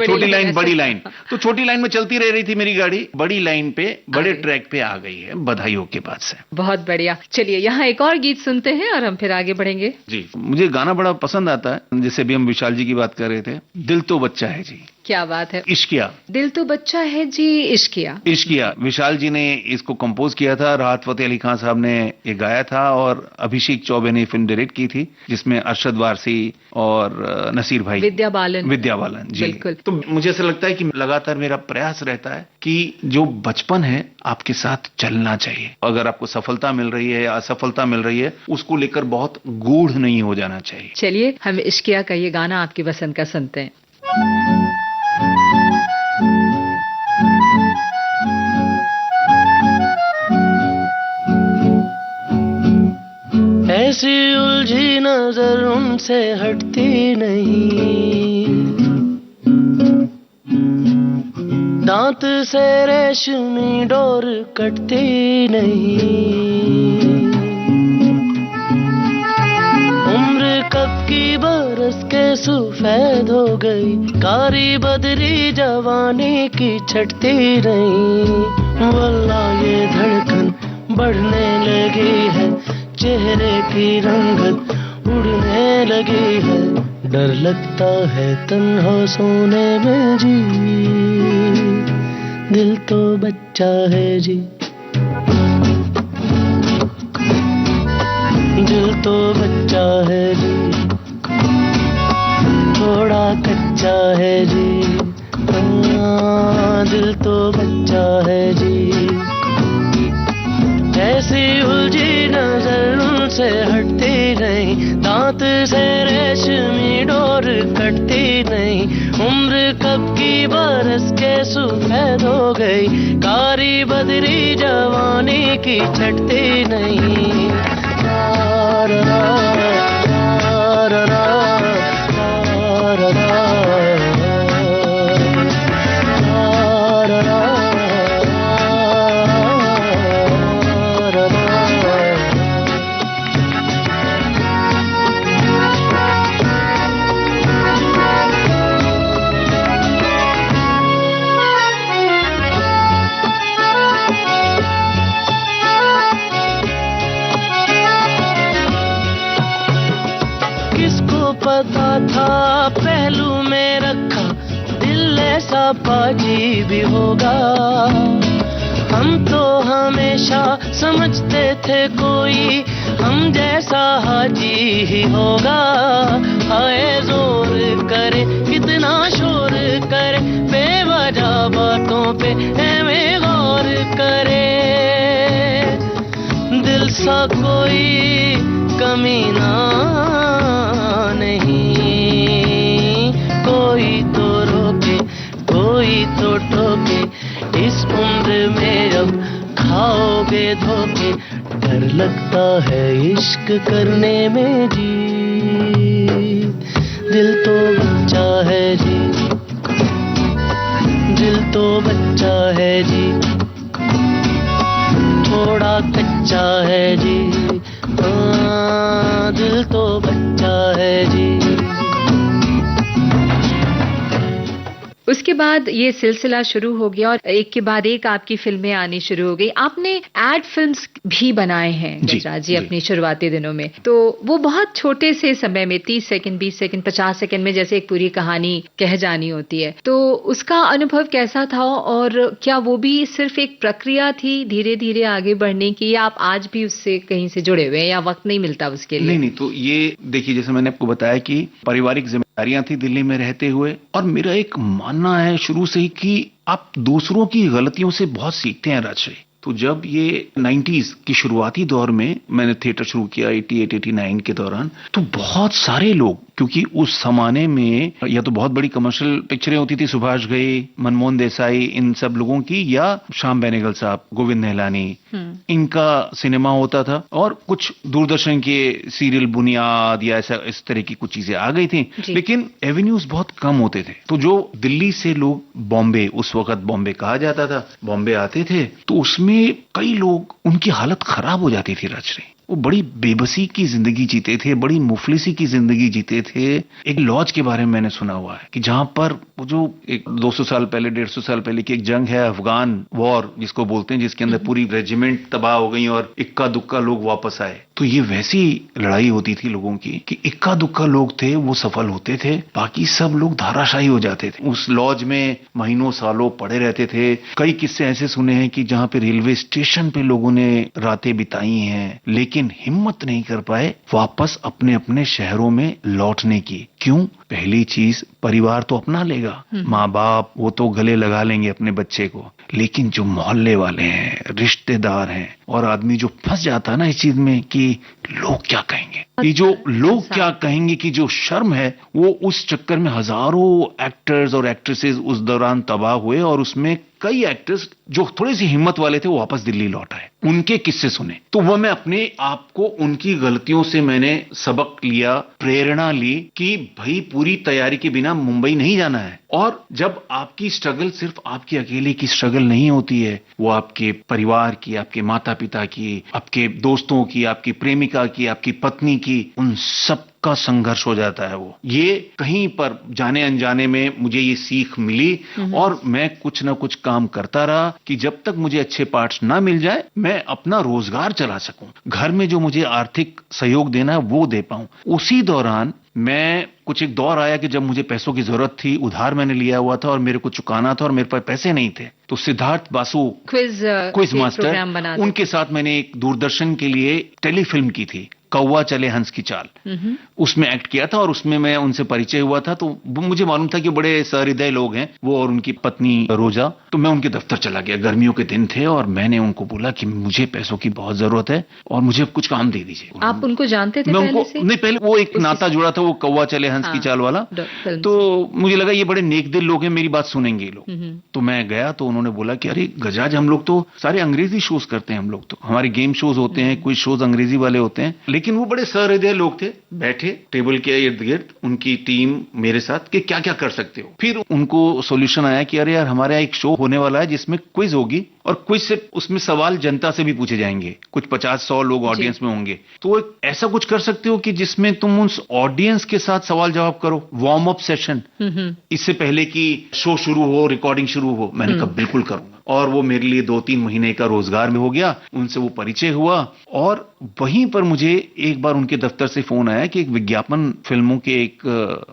बड़ी लाइन, तो छोटी लाइन में चलती रह रही थी मेरी गाड़ी, बड़ी लाइन पे बड़े ट्रैक पे आ गई है बधाइयों के बाद से। बहुत बढ़िया। चलिए यहाँ एक और गीत सुनते हैं और हम फिर आगे बढ़ेंगे। जी, मुझे गाना बड़ा पसंद आता है, जैसे भी हम विशाल जी की बात कर रहे थे, दिल तो बच्चा है जी। क्या बात है, इश्किया, दिल तो बच्चा है जी, इश्किया विशाल जी ने इसको कंपोज किया था, राहत फतेह अली खान साहब ने ये गाया था और अभिषेक चौबे ने फिल्म डायरेक्ट की थी, जिसमें अरशद वारसी और नसीर भाई, विद्या बालन जी। बिल्कुल। तो मुझे ऐसा लगता है कि लगातार मेरा प्रयास रहता है कि जो बचपन है आपके साथ चलना चाहिए। अगर आपको सफलता मिल रही है या असफलता मिल रही है, उसको लेकर बहुत गूढ़ नहीं हो जाना चाहिए। चलिए हम इश्किया का ये गाना आपकी पसंद का सुनते हैं। ऐसी उलझी नजर उनसे हटती नहीं, दांत से रेशमी डोर कटती नहीं, उम्र कब की बरस के सफेद हो गई, कारी बदरी जवानी की छटती नहीं, वल्लाह ये धड़कन बढ़ने लगी है, चेहरे की रंगत उड़ने लगी है, डर लगता है तन्हा सोने में जी, दिल तो बच्चा है जी, दिल तो बच्चा है जी, थोड़ा कच्चा है जी, दिल तो बच्चा है जी। ऐसी उलझी नजर उनसे हटती नहीं, दांत से रेशमी डोर कटती नहीं, उम्र कब की बरस के सफेद हो गई, कारी बदरी जवानी की छटती नहीं। पता था पहलू में रखा दिल ऐसा पाजी भी होगा, हम तो हमेशा समझते थे कोई हम जैसा हाजी ही होगा, हाय जोर करे कितना शोर करे, बेवजह बातों पे हमें गौर करे, दिल सा कोई कमीना कोई तो रोके कोई तो टोके, इस उम्र में अब खाओगे धोखे, डर लगता है इश्क करने में जी, दिल तो बच्चा है जी, दिल तो बच्चा है जी, थोड़ा कच्चा है जी, दिल तो बच्चा है जी। उसके बाद ये सिलसिला शुरू हो गया और एक के बाद एक आपकी फिल्में आनी शुरू हो गई। आपने एड फिल्म्स भी बनाए हैं गजराज जी अपनी शुरुआती दिनों में, तो वो बहुत छोटे से समय में 30 सेकंड 20 सेकंड 50 सेकंड में जैसे एक पूरी कहानी कह जानी होती है, तो उसका अनुभव कैसा था और क्या वो भी सिर्फ एक प्रक्रिया थी धीरे धीरे आगे बढ़ने की, या आप आज भी उससे कहीं से जुड़े हुए हैं या वक्त नहीं मिलता उसके लिए? नहीं, तो ये देखिए, जैसे मैंने आपको बताया कि पारिवारिक जिम्मेदारियां थी दिल्ली में रहते हुए, और मेरा एक मानना है शुरू से ही कि आप दूसरों की गलतियों से बहुत सीखते हैं राजश्री। तो जब ये 90s की शुरुआती दौर में मैंने थिएटर शुरू किया 88-89 के दौरान, तो बहुत सारे लोग, क्योंकि उस जमाने में या तो बहुत बड़ी कमर्शियल पिक्चरें होती थी, सुभाष घई, मनमोहन देसाई, इन सब लोगों की, या श्याम बेनेगल साहब, गोविंद निहलानी, इनका सिनेमा होता था, और कुछ दूरदर्शन के सीरियल बुनियाद या ऐसा इस तरह की कुछ चीजें आ गई थी, लेकिन एवेन्यूज बहुत कम होते थे। तो जो दिल्ली से लोग बॉम्बे, उस वक्त बॉम्बे कहा जाता था, बॉम्बे आते थे, तो उसमें कई लोग, उनकी हालत खराब हो जाती थी राजश्री। वो बड़ी बेबसी की जिंदगी जीते थे, बड़ी मुफलिसी की जिंदगी जीते थे। एक लॉज के बारे में मैंने सुना हुआ है कि जहां पर वो जो एक 200 साल पहले 150 साल पहले की एक जंग है, अफगान वॉर जिसको बोलते हैं, जिसके अंदर पूरी रेजिमेंट तबाह हो गई और इक्का दुक्का लोग वापस आए, तो ये वैसी लड़ाई होती थी लोगों की कि इक्का दुक्का लोग थे वो सफल होते थे, बाकी सब लोग धाराशायी हो जाते थे। उस लॉज में महीनों सालों पड़े रहते थे। कई किस्से ऐसे सुने हैं कि जहां पे रेलवे स्टेशन पे लोगों ने रातें बिताई हैं, लेकिन हिम्मत नहीं कर पाए वापस अपने अपने शहरों में लौटने की। क्यों? पहली चीज, परिवार तो अपना लेगा, माँ बाप वो तो गले लगा लेंगे अपने बच्चे को, लेकिन जो मोहल्ले वाले हैं, रिश्तेदार हैं, और आदमी जो फंस जाता है ना इस चीज में कि लोग क्या कहेंगे, ये जो लोग क्या कहेंगे की जो शर्म है, वो उस चक्कर में हजारों एक्टर्स और एक्ट्रेसेस उस दौरान तबाह हुए, और उसमें कई एक्टर्स जो थोड़ी सी हिम्मत वाले थे वो वापस दिल्ली लौट आए। उनके किस्से सुने, तो वह मैं अपने आप को उनकी गलतियों से मैंने सबक लिया, प्रेरणा ली कि भाई पूरी तैयारी के बिना मुंबई नहीं जाना है। और जब आपकी स्ट्रगल सिर्फ आपकी अकेले की स्ट्रगल नहीं होती है, वो आपके परिवार की, आपके माता पिता की, आपके दोस्तों की, आपकी प्रेमिका की, आपकी पत्नी की, उन सब का संघर्ष हो जाता है। वो ये कहीं पर जाने अनजाने में मुझे ये सीख मिली, और मैं कुछ ना कुछ काम करता रहा कि जब तक मुझे अच्छे पार्ट्स ना मिल जाए मैं अपना रोजगार चला सकूं, घर में जो मुझे आर्थिक सहयोग देना है वो दे पाऊं। उसी दौरान मैं कुछ एक दौर आया कि जब मुझे पैसों की जरूरत थी, उधार मैंने लिया हुआ था और मेरे को चुकाना था और मेरे पास पैसे नहीं थे, तो सिद्धार्थ बासु क्विज मास्टर, उनके साथ मैंने एक दूरदर्शन के लिए टेलीफिल्म की थी, कौवा चले हंस की चाल, उसमें एक्ट किया था, और उसमें मैं उनसे परिचय हुआ था। तो मुझे मालूम था कि बड़े सहृदय लोग हैं वो और उनकी पत्नी रोजा। तो मैं उनके दफ्तर चला गया, गर्मियों के दिन थे, और मैंने उनको बोला कि मुझे पैसों की बहुत जरूरत है और मुझे कुछ काम दे दीजिए। आप उनको जानते थे? मैं उनको नहीं, पहले वो एक नाता जुड़ा था, वो कौवा चले हंस की चाल वाला, तो मुझे लगा ये बड़े नेक दिल लोग हैं, मेरी बात सुनेंगे लोग। तो मैं गया तो उन्होंने बोला कि अरे गजराज, हम लोग तो सारे अंग्रेजी शोज करते हैं, हम लोग तो हमारे गेम शोज होते हैं, कुछ शोज अंग्रेजी वाले होते हैं। लेकिन वो बड़े सहृदय लोग थे, बैठे टेबल के इर्द गिर्द, उनकी टीम मेरे साथ कि क्या क्या कर सकते हो। फिर उनको सॉल्यूशन आया कि अरे यार, हमारे यहाँ एक शो होने वाला है जिसमें क्विज होगी, और क्विज से उसमें सवाल जनता से भी पूछे जाएंगे, कुछ 50-100 लोग ऑडियंस में होंगे, तो ऐसा कुछ कर सकते हो कि जिसमें तुम उस ऑडियंस के साथ सवाल जवाब करो, वार्म अप सेशन, इससे पहले कि शो शुरू हो, रिकॉर्डिंग शुरू हो। मैंने कहा बिल्कुल करूंगा, और वो मेरे लिए 2-3 महीने का रोजगार में हो गया। उनसे वो परिचय हुआ, और वहीं पर मुझे एक बार उनके दफ्तर से फोन आया कि एक विज्ञापन फिल्मों के एक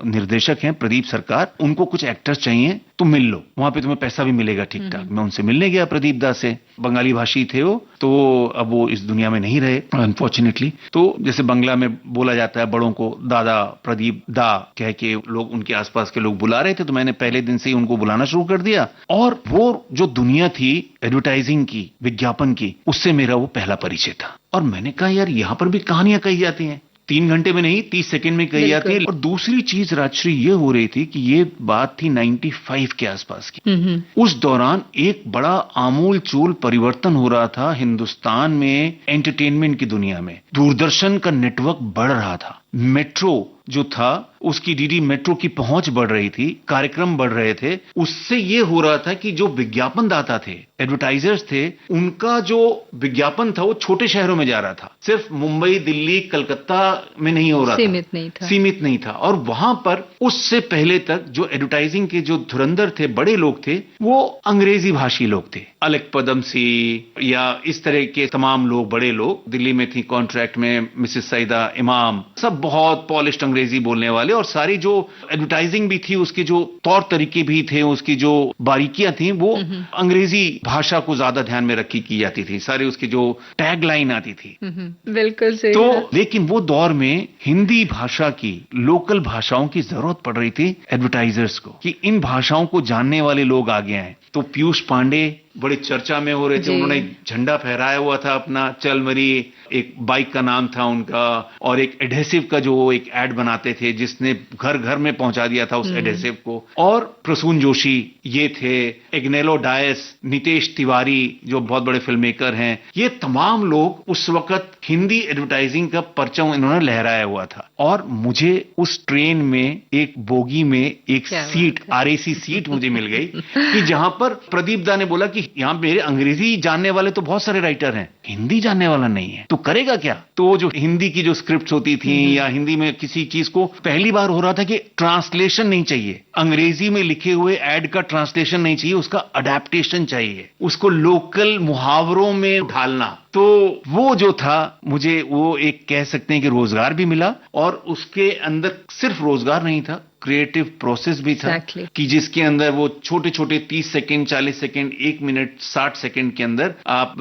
निर्देशक हैं प्रदीप सरकार, उनको कुछ एक्टर्स चाहिए, तुम मिल लो, वहां पे तुम्हें पैसा भी मिलेगा ठीक ठाक। मैं उनसे मिलने गया, प्रदीप दा से, बंगाली भाषी थे वो, तो अब वो इस दुनिया में नहीं रहे अनफॉर्चुनेटली। तो जैसे बंगला में बोला जाता है बड़ों को दादा, प्रदीप दा कह के लोग, उनके आसपास के लोग बुला रहे थे, तो मैंने पहले दिन से ही उनको बुलाना शुरू कर दिया। और वो जो दुनिया थी एडवर्टाइजिंग की, विज्ञापन की, उससे मेरा वो पहला परिचय था। और मैंने कहा यार, यहां पर भी कहानियां कही जाती हैं, 3 घंटे में नहीं 30 सेकंड में कही जाती है। और दूसरी चीज राजश्री ये हो रही थी कि ये बात थी 95 के आसपास की। उस दौरान एक बड़ा आमूल चूल परिवर्तन हो रहा था हिंदुस्तान में, एंटरटेनमेंट की दुनिया में। दूरदर्शन का नेटवर्क बढ़ रहा था, मेट्रो जो था, उसकी डीडी मेट्रो की पहुंच बढ़ रही थी, कार्यक्रम बढ़ रहे थे, उससे ये हो रहा था कि जो विज्ञापन दाता थे, एडवर्टाइजर्स थे, उनका जो विज्ञापन था वो छोटे शहरों में जा रहा था, सिर्फ मुंबई, दिल्ली, कलकत्ता में नहीं हो रहा था, सीमित नहीं था। और वहां पर उससे पहले तक जो एडवर्टाइजिंग के जो धुरंधर थे, बड़े लोग थे, वो अंग्रेजी भाषी लोग थे। अलक पदमसी या इस तरह के तमाम लोग, बड़े लोग, दिल्ली में थी कॉन्ट्रैक्ट में मिसेस सईदा इमाम, सब बहुत पॉलिश्ड अंग्रेजी बोलने वाले, और सारी जो एडवर्टाइजिंग भी थी, उसके जो तौर तरीके भी थे, उसकी जो बारीकियां थी, वो अंग्रेजी भाषा को ज्यादा ध्यान में रखी की जाती थी, सारी उसकी जो टैग लाइन आती थी। बिल्कुल सही। तो लेकिन वो दौर में हिंदी भाषा की, लोकल भाषाओं की जरूरत पड़ रही थी एडवर्टाइजर्स को, कि इन भाषाओं को जानने वाले लोग आगे आए। तो पीयूष पांडे बड़े चर्चा में हो रहे थे, उन्होंने झंडा फहराया हुआ था अपना, चल मरी एक बाइक का नाम था उनका, और एक एडहेसिव का जो एक एड बनाते थे, जिसने घर घर में पहुंचा दिया था उस एडहेसिव को। और प्रसून जोशी ये थे, इग्नेलो डायस, नितेश तिवारी जो बहुत बड़े फिल्म मेकर हैं, ये तमाम लोग उस वक्त हिंदी एडवर्टाइजिंग का परचम इन्होंने लहराया हुआ था। और मुझे उस ट्रेन में एक बोगी में एक सीट, आरएसी सीट मुझे मिल गई, कि जहां पर प्रदीप दा ने बोला कि यहाँ मेरे अंग्रेजी जानने वाले तो बहुत सारे राइटर हैं, हिंदी जानने वाला नहीं है, तो करेगा क्या? तो जो हिंदी की जो स्क्रिप्ट होती थी, या हिंदी में किसी चीज को पहली बार हो रहा था कि ट्रांसलेशन नहीं चाहिए, अंग्रेजी में लिखे हुए एड का ट्रांसलेशन नहीं चाहिए, उसका अडेप्टेशन चाहिए, उसको लोकल मुहावरों में ढालना। तो वो जो था, मुझे वो एक कह सकते हैं कि रोजगार भी मिला, और उसके अंदर सिर्फ रोजगार नहीं था, क्रिएटिव प्रोसेस भी था, कि जिसके अंदर वो छोटे छोटे 30 सेकंड, 40 सेकंड, 1 मिनट, 60 सेकंड के अंदर आप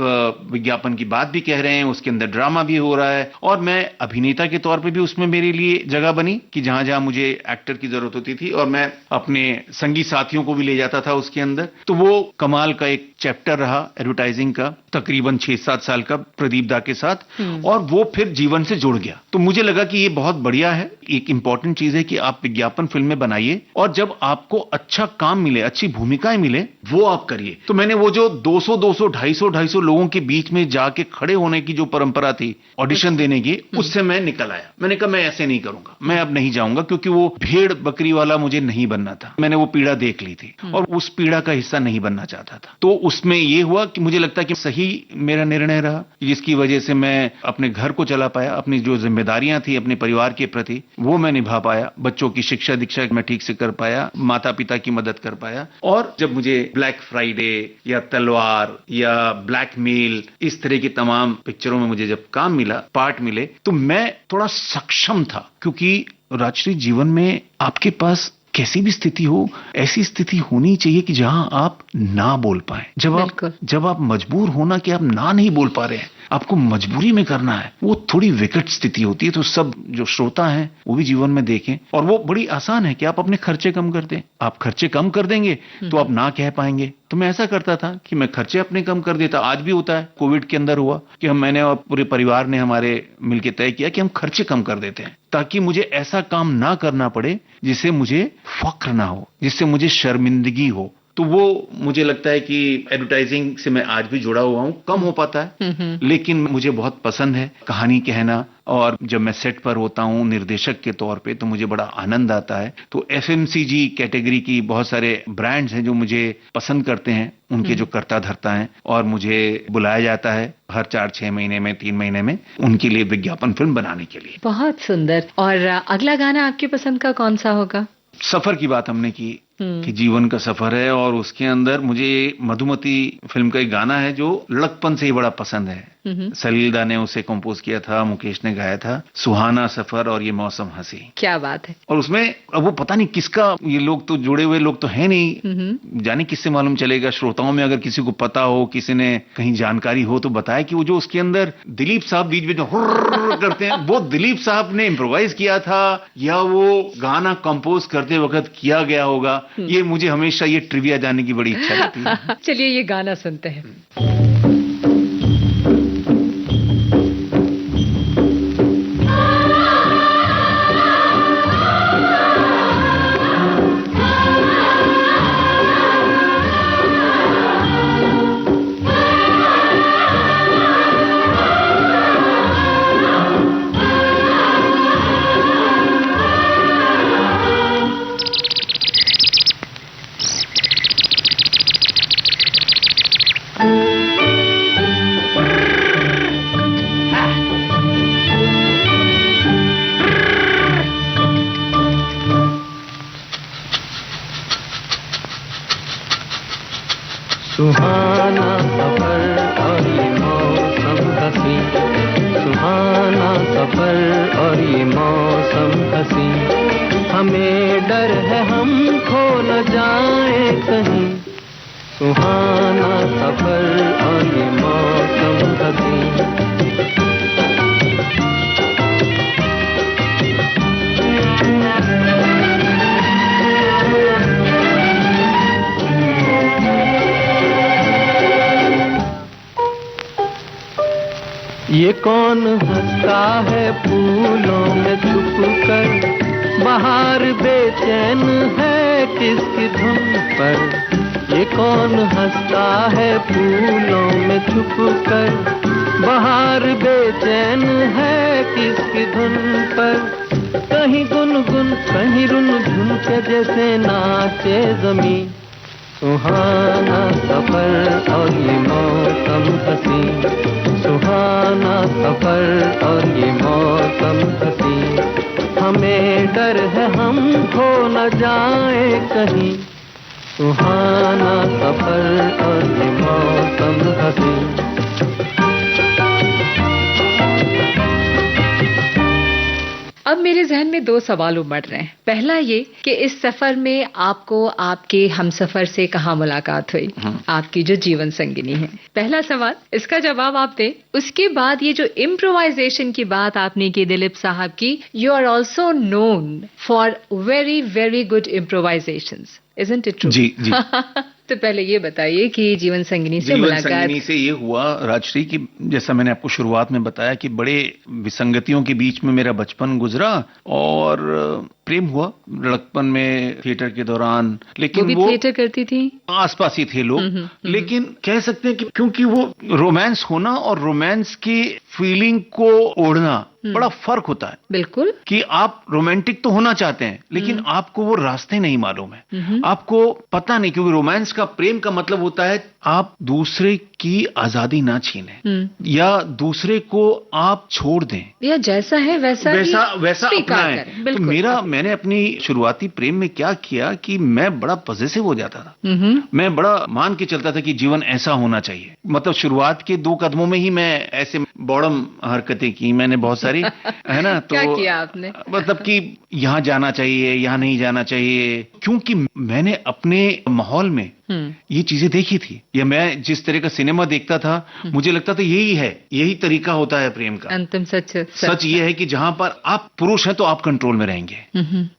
विज्ञापन की बात भी कह रहे हैं, उसके अंदर ड्रामा भी हो रहा है, और मैं अभिनेता के तौर पे भी उसमें मेरे लिए जगह बनी, कि जहां जहां मुझे एक्टर की जरूरत होती थी, और मैं अपने संगी साथियों को भी ले जाता था उसके अंदर। तो वो कमाल का एक चैप्टर रहा एडवर्टाइजिंग का, तकरीबन 6-7 साल का, प्रदीप दा के साथ, और वो फिर जीवन से जुड़ गया। तो मुझे लगा कि ये बहुत बढ़िया है, एक इंपॉर्टेंट चीज है कि आप विज्ञापन फिल्में बनाइए, और जब आपको अच्छा काम मिले, अच्छी भूमिकाएं मिले, वो आप करिए। तो मैंने वो जो 200, 250 लोगों के बीच में जाके खड़े होने की जो परंपरा थी ऑडिशन देने की, उससे मैं निकल आया। मैंने कहा मैं ऐसे नहीं करूंगा, मैं अब नहीं जाऊंगा, क्योंकि वो भेड़ बकरी वाला मुझे नहीं बनना था। मैंने वो पीड़ा देख ली थी, और उस पीड़ा का हिस्सा नहीं बनना चाहता था। तो उसमें ये हुआ कि मुझे लगता है कि सही मेरा निर्णय रहा, जिसकी वजह से मैं अपने घर को चला पाया, अपनी जो जिम्मेदारियां थी अपने परिवार के प्रति, वो मैं निभा पाया, बच्चों की शिक्षा दीक्षा मैं ठीक से कर पाया, माता पिता की मदद कर पाया। और जब मुझे ब्लैक फ्राइडे या तलवार या ब्लैकमेल, इस तरह की तमाम पिक्चरों में मुझे जब काम मिला, पार्ट मिले, तो मैं थोड़ा सक्षम था, क्योंकि राजश्री जीवन में आपके पास कैसी भी स्थिति हो, ऐसी स्थिति होनी चाहिए कि जहां आप ना बोल पाए। जब आप मजबूर होना कि आप ना नहीं बोल पा रहे हैं, आपको मजबूरी में करना है, वो थोड़ी विकट स्थिति होती है। तो सब जो श्रोता हैं वो भी जीवन में देखें, और वो बड़ी आसान है कि आप अपने खर्चे कम कर दें। आप खर्चे कम कर देंगे तो आप ना कह पाएंगे। तो मैं ऐसा करता था कि मैं खर्चे अपने कम कर देता। आज भी होता है, कोविड के अंदर हुआ कि मैंने और पूरे परिवार ने हमारे मिलकर तय किया कि हम खर्चे कम कर देते हैं, ताकि मुझे ऐसा काम ना करना पड़े जिससे मुझे फक्र ना हो, जिससे मुझे शर्मिंदगी हो। तो वो मुझे लगता है कि एडवर्टाइजिंग से मैं आज भी जुड़ा हुआ हूं, कम हो पाता है, लेकिन मुझे बहुत पसंद है कहानी कहना। और जब मैं सेट पर होता हूं निर्देशक के तौर पे, तो मुझे बड़ा आनंद आता है। तो एफएमसीजी कैटेगरी की बहुत सारे ब्रांड्स हैं जो मुझे पसंद करते हैं, उनके जो कर्ता धर्ता हैं, और मुझे बुलाया जाता है हर 4-6 महीने में, 3 महीने में, उनके लिए विज्ञापन फिल्म बनाने के लिए। बहुत सुंदर। और अगला गाना आपकी पसंद का कौन सा होगा? सफर की बात हमने की कि जीवन का सफर है, और उसके अंदर मुझे मधुमती फिल्म का एक गाना है जो लड़कपन से ही बड़ा पसंद है। सलील दा ने उसे कंपोज किया था, मुकेश ने गाया था, सुहाना सफर और ये मौसम हंसी। क्या बात है। और उसमें अब वो पता नहीं किसका, ये लोग तो जुड़े हुए लोग तो है नहीं, जाने किससे मालूम चलेगा। श्रोताओं में अगर किसी को पता हो, किसी ने कहीं जानकारी हो तो बताए कि वो जो उसके अंदर दिलीप साहब बीच में जो हुर्र करते हैं, वो दिलीप साहब ने इम्प्रोवाइज किया था या वो गाना कंपोज करते वक्त किया गया होगा। ये मुझे हमेशा ये ट्रिविया जानने की बड़ी इच्छा रहती है। चलिए ये गाना सुनते हैं। ये मौसम हसी, हमें डर है हम खो न जाए कहीं, सुहाना सफर और ये मौसम हसी। ये कौन हंसता है फूलों में छुप कर, बाहर बेचैन है किसकी धुन पर। ये कौन हंसता है फूलों में छुप कर, बाहर बेचैन है किसकी धुन पर। कहीं गुनगुन कहीं रुनझुन के जैसे नाचे ज़मीं, सुहाना सफर और ये मौसम हसी, सुहाना सफर और ये मौसम हसी, हमें डर है हम खो न जाए कहीं, सुहाना सफर और ये मौसम हसी। अब मेरे जहन में दो सवाल उमड़ रहे हैं। पहला ये कि इस सफर में आपको आपके हमसफर से कहाँ मुलाकात हुई, आपकी जो जीवन संगिनी है। पहला सवाल, इसका जवाब आप दें। उसके बाद ये जो इम्प्रोवाइजेशन की बात आपने की दिलीप साहब की, you are also known for very very good improvisations, isn't it true? जी जी। तो पहले ये बताइए कि जीवन संगिनी से मुलाकात। जीवन संगिनी से ये हुआ राजश्री की, जैसा मैंने आपको शुरुआत में बताया कि बड़े विसंगतियों के बीच में मेरा बचपन गुजरा और प्रेम हुआ लड़कपन में थिएटर के दौरान। लेकिन वो थिएटर करती थी, आसपास ही थे लोग। लेकिन कह सकते हैं कि क्योंकि वो रोमांस होना और रोमांस की फीलिंग को ओढ़ना बड़ा फर्क होता है। बिल्कुल, कि आप रोमांटिक तो होना चाहते हैं लेकिन आपको वो रास्ते नहीं मालूम है, आपको पता नहीं, क्योंकि रोमांस का, प्रेम का मतलब होता है आप दूसरे की आजादी ना छीनें या दूसरे को आप छोड़ दें या जैसा है वैसा अपनाएं। तो मैंने अपनी शुरुआती प्रेम में क्या किया कि मैं बड़ा पॉजेसिव हो जाता था। मैं बड़ा मान के चलता था कि जीवन ऐसा होना चाहिए। मतलब शुरुआत के 2 कदमों में ही मैं ऐसे बॉडम हरकतें की मैंने बहुत सारी, है ना। तो क्या किया आपने? मतलब कि यहाँ जाना चाहिए, यहाँ नहीं जाना चाहिए, क्योंकि मैंने अपने माहौल में ये चीजें देखी थी, या मैं जिस तरह का सिनेमा देखता था मुझे लगता था यही है, यही तरीका होता है प्रेम का। अंतिम सच ये है कि जहां पर आप पुरुष हैं तो आप कंट्रोल में रहेंगे।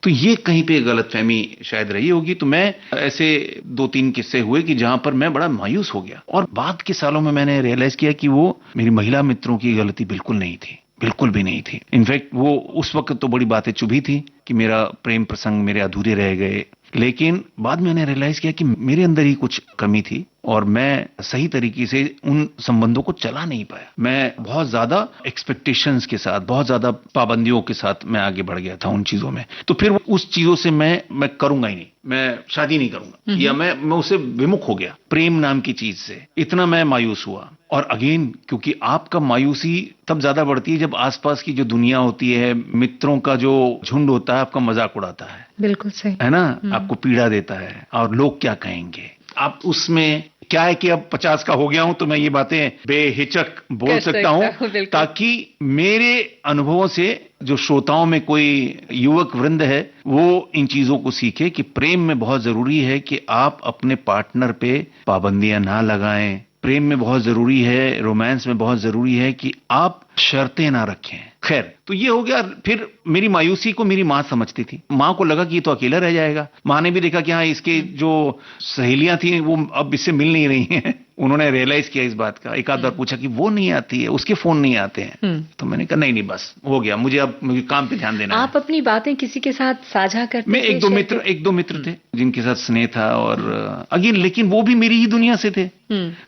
तो ये कहीं पे गलतफहमी शायद रही होगी। तो मैं ऐसे 2-3 किस्से हुए कि जहां पर मैं बड़ा मायूस हो गया, और बाद के सालों में मैंने रियलाइज किया कि वो मेरी महिला मित्रों की गलती बिल्कुल नहीं थी, बिल्कुल भी नहीं थी। इनफैक्ट वो उस वक्त तो बड़ी बातें चुभी थी कि मेरा प्रेम प्रसंग मेरे अधूरे रह गए, लेकिन बाद में मैंने रियलाइज किया कि मेरे अंदर ही कुछ कमी थी और मैं सही तरीके से उन संबंधों को चला नहीं पाया। मैं बहुत ज्यादा एक्सपेक्टेशंस के साथ, बहुत ज्यादा पाबंदियों के साथ मैं आगे बढ़ गया था उन चीजों में। तो फिर उस चीजों से मैं करूंगा ही नहीं, मैं शादी नहीं करूंगा, या मैं उससे विमुख हो गया। प्रेम नाम की चीज से इतना मैं मायूस हुआ। और अगेन, क्योंकि आपका मायूसी तब ज्यादा बढ़ती है जब आसपास की जो दुनिया होती है, मित्रों का जो झुंड होता है, आपका मजाक उड़ाता है। बिल्कुल सही है ना, आपको पीड़ा देता है और लोग क्या कहेंगे। आप उसमें क्या है कि अब 50 का हो गया हूं तो मैं ये बातें बेहिचक बोल सकता हूं, ताकि मेरे अनुभवों से जो श्रोताओं में कोई युवक वृंद है वो इन चीजों को सीखे कि प्रेम में बहुत जरूरी है कि आप अपने पार्टनर पे पाबंदियां ना लगाएं। प्रेम में बहुत जरूरी है, रोमांस में बहुत जरूरी है कि आप शर्तें ना रखें। खैर, तो ये हो गया। फिर मेरी मायूसी को मेरी माँ समझती थी। माँ को लगा कि ये तो अकेला रह जाएगा। माँ ने भी देखा कि हाँ, इसके जो सहेलियां थी वो अब इससे मिल नहीं रही हैं। उन्होंने रियलाइज किया इस बात का। एक आध बार पूछा कि वो नहीं आती है, उसके फोन नहीं आते हैं। तो मैंने कहा नहीं बस हो गया, मुझे अब काम पे ध्यान देना है। आप अपनी बातें किसी के साथ साझा करते? मैं एक दो मित्र थे जिनके साथ स्नेह था, और अगेन लेकिन वो भी मेरी ही दुनिया से थे।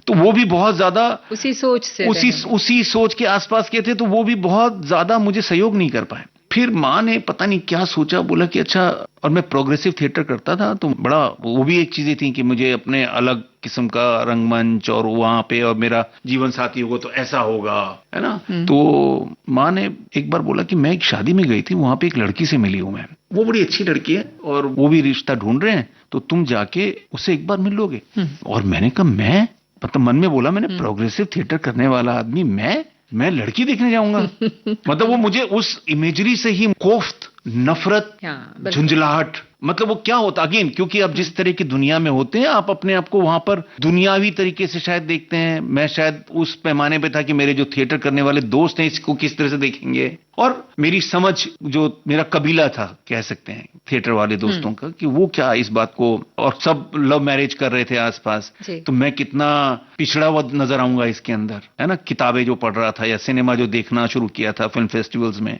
तो वो भी बहुत ज्यादा उसी सोच से, उसी सोच के आसपास के थे, तो वो भी बहुत ज्यादा मुझे सहयोग नहीं कर पाए। फिर माँ ने पता नहीं क्या सोचा, बोला कि अच्छा, और मैं प्रोग्रेसिव थिएटर करता था तो बड़ा वो भी एक चीजें थी कि मुझे अपने अलग किस्म का रंगमंच, और वहां पे और मेरा जीवन साथी होगा तो ऐसा होगा, है ना। तो माँ ने एक बार बोला कि मैं एक शादी में गई थी, वहां पे एक लड़की से मिली हूं मैं, वो बड़ी अच्छी लड़की है और वो भी रिश्ता ढूंढ रहे हैं, तो तुम जाके उससे एक बार मिल लोगे। और मैंने कहा मैं, मतलब मन में बोला मैंने, प्रोग्रेसिव थिएटर करने वाला आदमी मैं मैं लड़की देखने जाऊंगा। मतलब वो मुझे उस इमेजरी से ही कोफ्त, नफरत, झुंझलाहट, मतलब वो क्या होता अगेन, क्योंकि आप जिस तरह की दुनिया में होते हैं आप अपने आप को वहां पर दुनियावी तरीके से शायद देखते हैं। मैं शायद उस पैमाने पे था कि मेरे जो थिएटर करने वाले दोस्त हैं इसको किस तरह से देखेंगे, और मेरी समझ जो मेरा कबीला था कह सकते हैं थिएटर वाले दोस्तों का, कि वो क्या इस बात को, और सब लव मैरिज कर रहे थे आसपास, तो मैं कितना पिछड़ा हुआ नजर आऊंगा इसके अंदर, है ना। किताबें जो पढ़ रहा था या सिनेमा जो देखना शुरू किया था फिल्म फेस्टिवल्स में,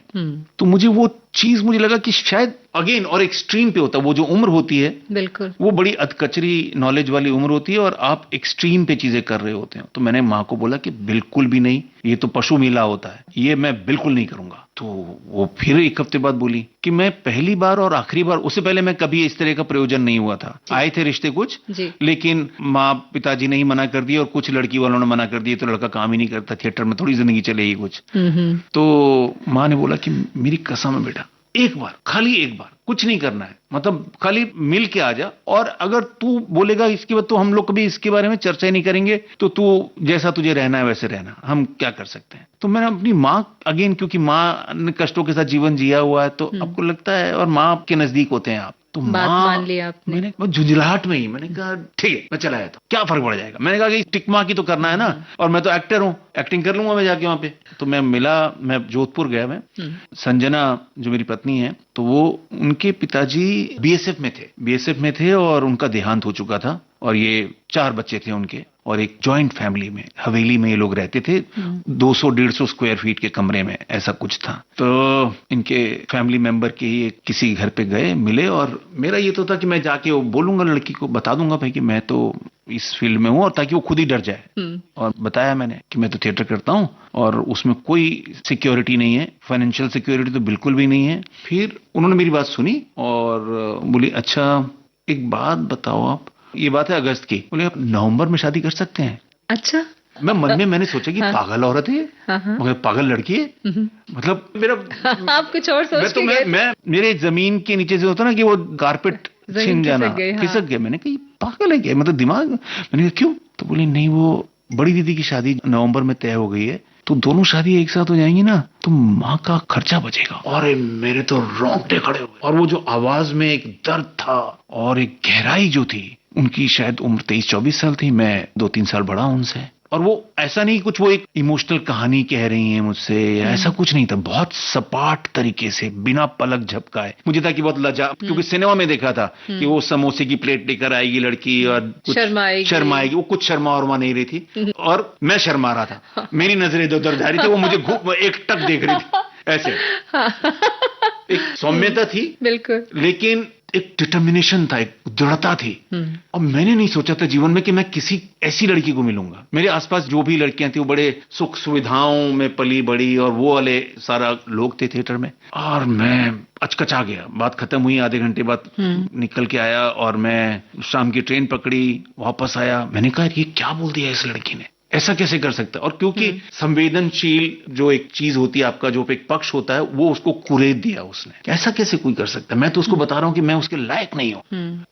तो मुझे वो चीज मुझे लगा कि शायद अगेन और एक्सट्रीम पे होता, वो जो उम्र होती है बिल्कुल वो बड़ी अधकचरी नॉलेज वाली उम्र होती है और आप एक्सट्रीम पे चीजें कर रहे होते हैं। तो मैंने माँ को बोला कि बिल्कुल भी नहीं, ये तो पशु मेला होता है, ये मैं बिल्कुल नहीं करूंगा। तो वो फिर एक हफ्ते बाद बोली कि मैं पहली बार और आखिरी बार, उससे पहले मैं कभी इस तरह का प्रयोजन नहीं हुआ था, आए थे रिश्ते कुछ, लेकिन माँ पिताजी ने ही मना कर दिया और कुछ लड़की वालों ने मना कर दिया, तो लड़का काम ही नहीं करता, थिएटर में थोड़ी जिंदगी चलेगी कुछ। तो माँ ने बोला कि मेरी कसम है बेटा, एक बार, खाली एक बार, कुछ नहीं करना है, मतलब खाली मिल के आ जा, और अगर तू बोलेगा इसके बाद तो हम लोग कभी इसके बारे में चर्चा ही नहीं करेंगे, तो तू जैसा तुझे रहना है वैसे रहना, हम क्या कर सकते हैं। तो मैंने अपनी माँ, अगेन क्योंकि माँ ने कष्टों के साथ जीवन जिया हुआ है, तो आपको लगता है, और माँ के नजदीक होते हैं आप, तो बात मान लिया आपने। मैंने झुंझलाहट में ही मैंने कहा ठीक है मैं चला जाता हूँ, क्या फर्क पड़ जाएगा। मैंने कहा कि टिक माँ की तो करना है ना, और मैं तो एक्टर हूँ, एक्टिंग कर लूंगा मैं जाके वहां पे। तो मैं मिला, मैं जोधपुर गया, मैं संजना जो मेरी पत्नी है, तो वो उनके पिताजी बीएसएफ में थे और उनका देहांत हो चुका था, और ये 4 बच्चे थे उनके, और एक जॉइंट फैमिली में, हवेली में ये लोग रहते थे, 200-150 स्क्वायर फीट के कमरे में, ऐसा कुछ था। तो इनके फैमिली मेंबर के ही किसी घर पे गए, मिले, और मेरा ये तो था कि मैं जाके वो बोलूंगा लड़की को, बता दूंगा भाई कि मैं तो इस फील्ड में हूं, और ताकि वो खुद ही डर जाए। और बताया मैंने कि मैं तो थिएटर करता हूं और उसमें कोई सिक्योरिटी नहीं है, फाइनेंशियल सिक्योरिटी तो बिल्कुल भी नहीं है। फिर उन्होंने मेरी बात सुनी और बोली अच्छा एक बात बताओ आप, ये बात है अगस्त की, बोले आप नवंबर में शादी कर सकते हैं। अच्छा। मैं मन में मैंने सोचा कि पागल औरत है, मगर पागल लड़की है, मतलब मेरा आप कुछ और सोच के मैं मेरे जमीन के नीचे से होता ना कि वो कारपेट छिन जाना, खिसक गया। मैंने कहा पागल है क्या, मतलब दिमाग। मैंने कहा क्यों, तो बोले नहीं वो बड़ी दीदी की शादी नवंबर में तय हो गई है, तो दोनों शादी एक साथ हो जाएंगी ना, तो माँ का खर्चा बचेगा। और मेरे तो रोंगटे खड़े हुए, और वो जो आवाज में एक दर्द था और एक गहराई जो थी, उनकी शायद उम्र 23-24 साल थी, मैं 2-3 साल बड़ा उनसे, और वो ऐसा नहीं कुछ वो एक इमोशनल कहानी कह रही हैं मुझसे, ऐसा कुछ नहीं था, बहुत सपाट तरीके से बिना पलक झपकाए। मुझे था कि बहुत लजा, क्योंकि सिनेमा में देखा था कि वो समोसे की प्लेट लेकर आएगी लड़की और शर्माएगी, वो कुछ शर्मा और नहीं रही थी, और मैं शर्मा रहा था, मेरी नजरें इधर उधर जा रही थी, वो मुझे एक टक देख रही थी ऐसे। एक सौम्यता थी बिल्कुल, लेकिन एक डिटर्मिनेशन था, एक दृढ़ता थी। और मैंने नहीं सोचा था जीवन में कि मैं किसी ऐसी लड़की को मिलूंगा। मेरे आसपास जो भी लड़कियां थी वो बड़े सुख सुविधाओं में पली बड़ी, और वो वाले सारा लोग थे थिएटर में, और मैं अचकचा गया। बात खत्म हुई, आधे घंटे बाद निकल के आया, और मैं शाम की ट्रेन पकड़ी, वापस आया। मैंने कहा ये क्या बोल दिया इस लड़की ने, ऐसा कैसे कर सकता है। और क्योंकि संवेदनशील जो एक चीज होती है, आपका जो एक पक्ष होता है, वो उसको कुरेद दिया उसने। ऐसा कैसे कोई कर सकता है, मैं तो उसको बता रहा हूं कि मैं उसके लायक नहीं हूं,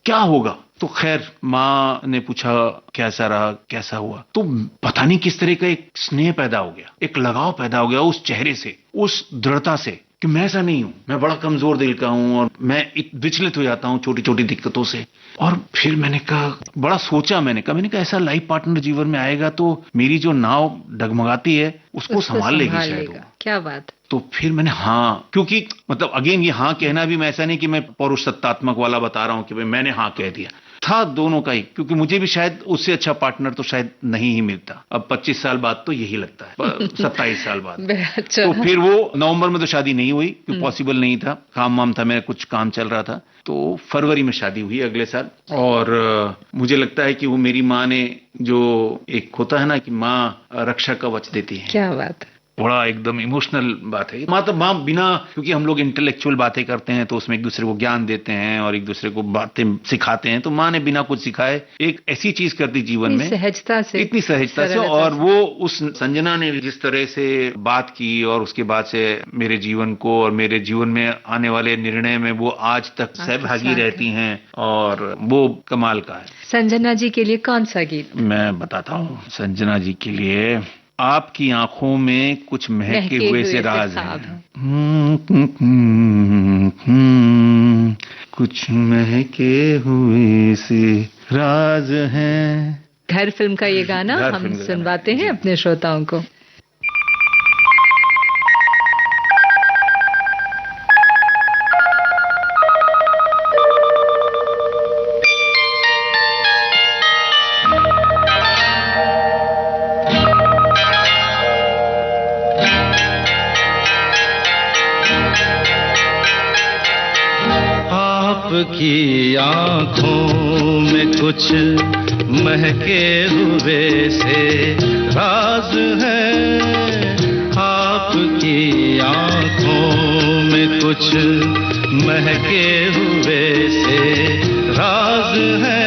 क्या होगा। तो खैर माँ ने पूछा कैसा रहा, कैसा हुआ, तो पता नहीं किस तरह का एक स्नेह पैदा हो गया, एक लगाव पैदा हो गया उस चेहरे से, उस दृढ़ता से, कि मैं ऐसा नहीं हूं, मैं बड़ा कमजोर दिल का हूं, और मैं विचलित हो जाता हूं छोटी छोटी दिक्कतों से। और फिर मैंने कहा, बड़ा सोचा, मैंने कहा ऐसा लाइफ पार्टनर जीवन में आएगा तो मेरी जो नाव डगमगाती है उसको संभाल लेगी शायद वो। क्या बात। तो फिर मैंने हाँ, क्योंकि मतलब अगेन ये हाँ कहना भी मैं ऐसा नहीं कि मैं पौरुष सत्तात्मक वाला बता रहा हूं कि भाई मैंने हाँ कह दिया, था दोनों का ही, क्योंकि मुझे भी शायद उससे अच्छा पार्टनर तो शायद नहीं ही मिलता। अब 25 साल बाद तो यही लगता है, 27 साल बाद। तो फिर वो नवंबर में तो शादी नहीं हुई, क्योंकि पॉसिबल नहीं था, काम था, मेरा कुछ काम चल रहा था। तो फरवरी में शादी हुई अगले साल। और मुझे लगता है कि वो मेरी माँ ने, जो एक होता है ना कि माँ रक्षा कवच देती है, क्या बात है, बड़ा एकदम इमोशनल बात है। मतलब माँ बिना, क्योंकि हम लोग इंटेलेक्चुअल बातें करते हैं तो उसमें एक दूसरे को ज्ञान देते हैं और एक दूसरे को बातें सिखाते हैं, तो माँ ने बिना कुछ सिखाए एक ऐसी चीज कर दी जीवन में, सहजता से, इतनी सहजता से। और वो उस संजना ने जिस तरह से बात की, और उसके बाद से मेरे जीवन को और मेरे जीवन में आने वाले निर्णय में वो आज तक सहभागी रहती हैं, और वो कमाल का है। संजना जी के लिए कौन सा गीत? मैं बताता हूँ। संजना जी के लिए आपकी आंखों में कुछ महके हुए से राज ख्वाब है। हैं। कुछ महके हुए से राज है। घर फिल्म का ये गाना घर हम फिल्म का सुनवाते गाना, हैं अपने श्रोताओं को। आपकी आंखों में कुछ महके हुए से राज है। आपकी आंखों में कुछ महके हुए से राज है।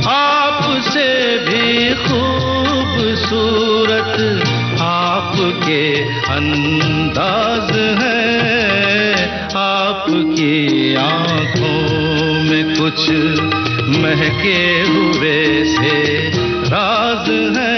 आपसे भी खूबसूरत आपके अंदाज है। आपकी आंखों में कुछ महके हुए से राज है।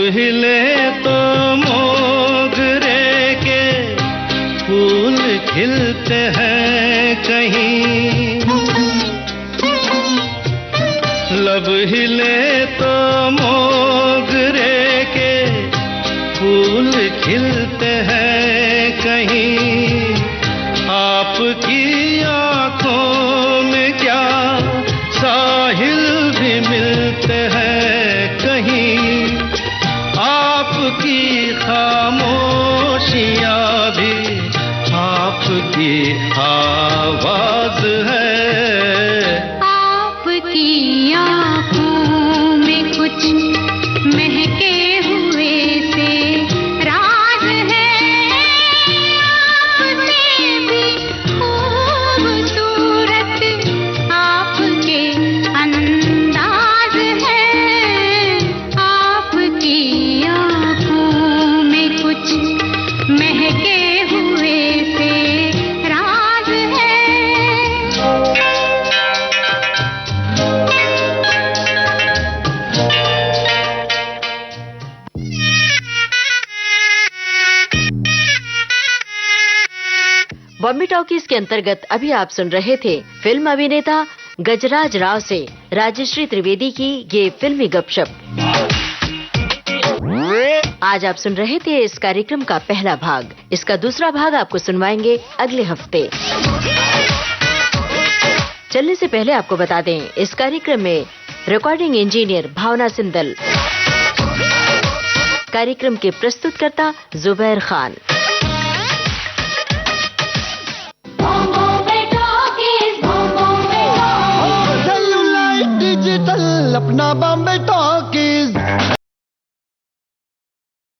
हिले तो मोगरे के फूल खिलते हैं कहीं। लब हिले तो मोगरे के फूल खिलते हैं कहीं। आपकी आंखों में क्या साहिल भी मिलते हैं कहीं। आपकी खामोशियाँ भी आपकी आवाज है। आपकी आँखों में कुछ महके हुए से राज है। आपसे भी खूबसूरत आपके अंदाज है। आपकी महके हुए से राज है। बॉम्बे टॉकीज के अंतर्गत अभी आप सुन रहे थे फिल्म अभिनेता गजराज राव से राजश्री त्रिवेदी की ये फिल्मी गपशप। आज आप सुन रहे थे इस कार्यक्रम का पहला भाग। इसका दूसरा भाग आपको सुनवाएंगे अगले हफ्ते। चलने से पहले आपको बता दें, इस कार्यक्रम में रिकॉर्डिंग इंजीनियर भावना सिंदल, कार्यक्रम के प्रस्तुतकर्ता जुबैर खान। डिजिटल अपना बॉम्बे टॉकीज।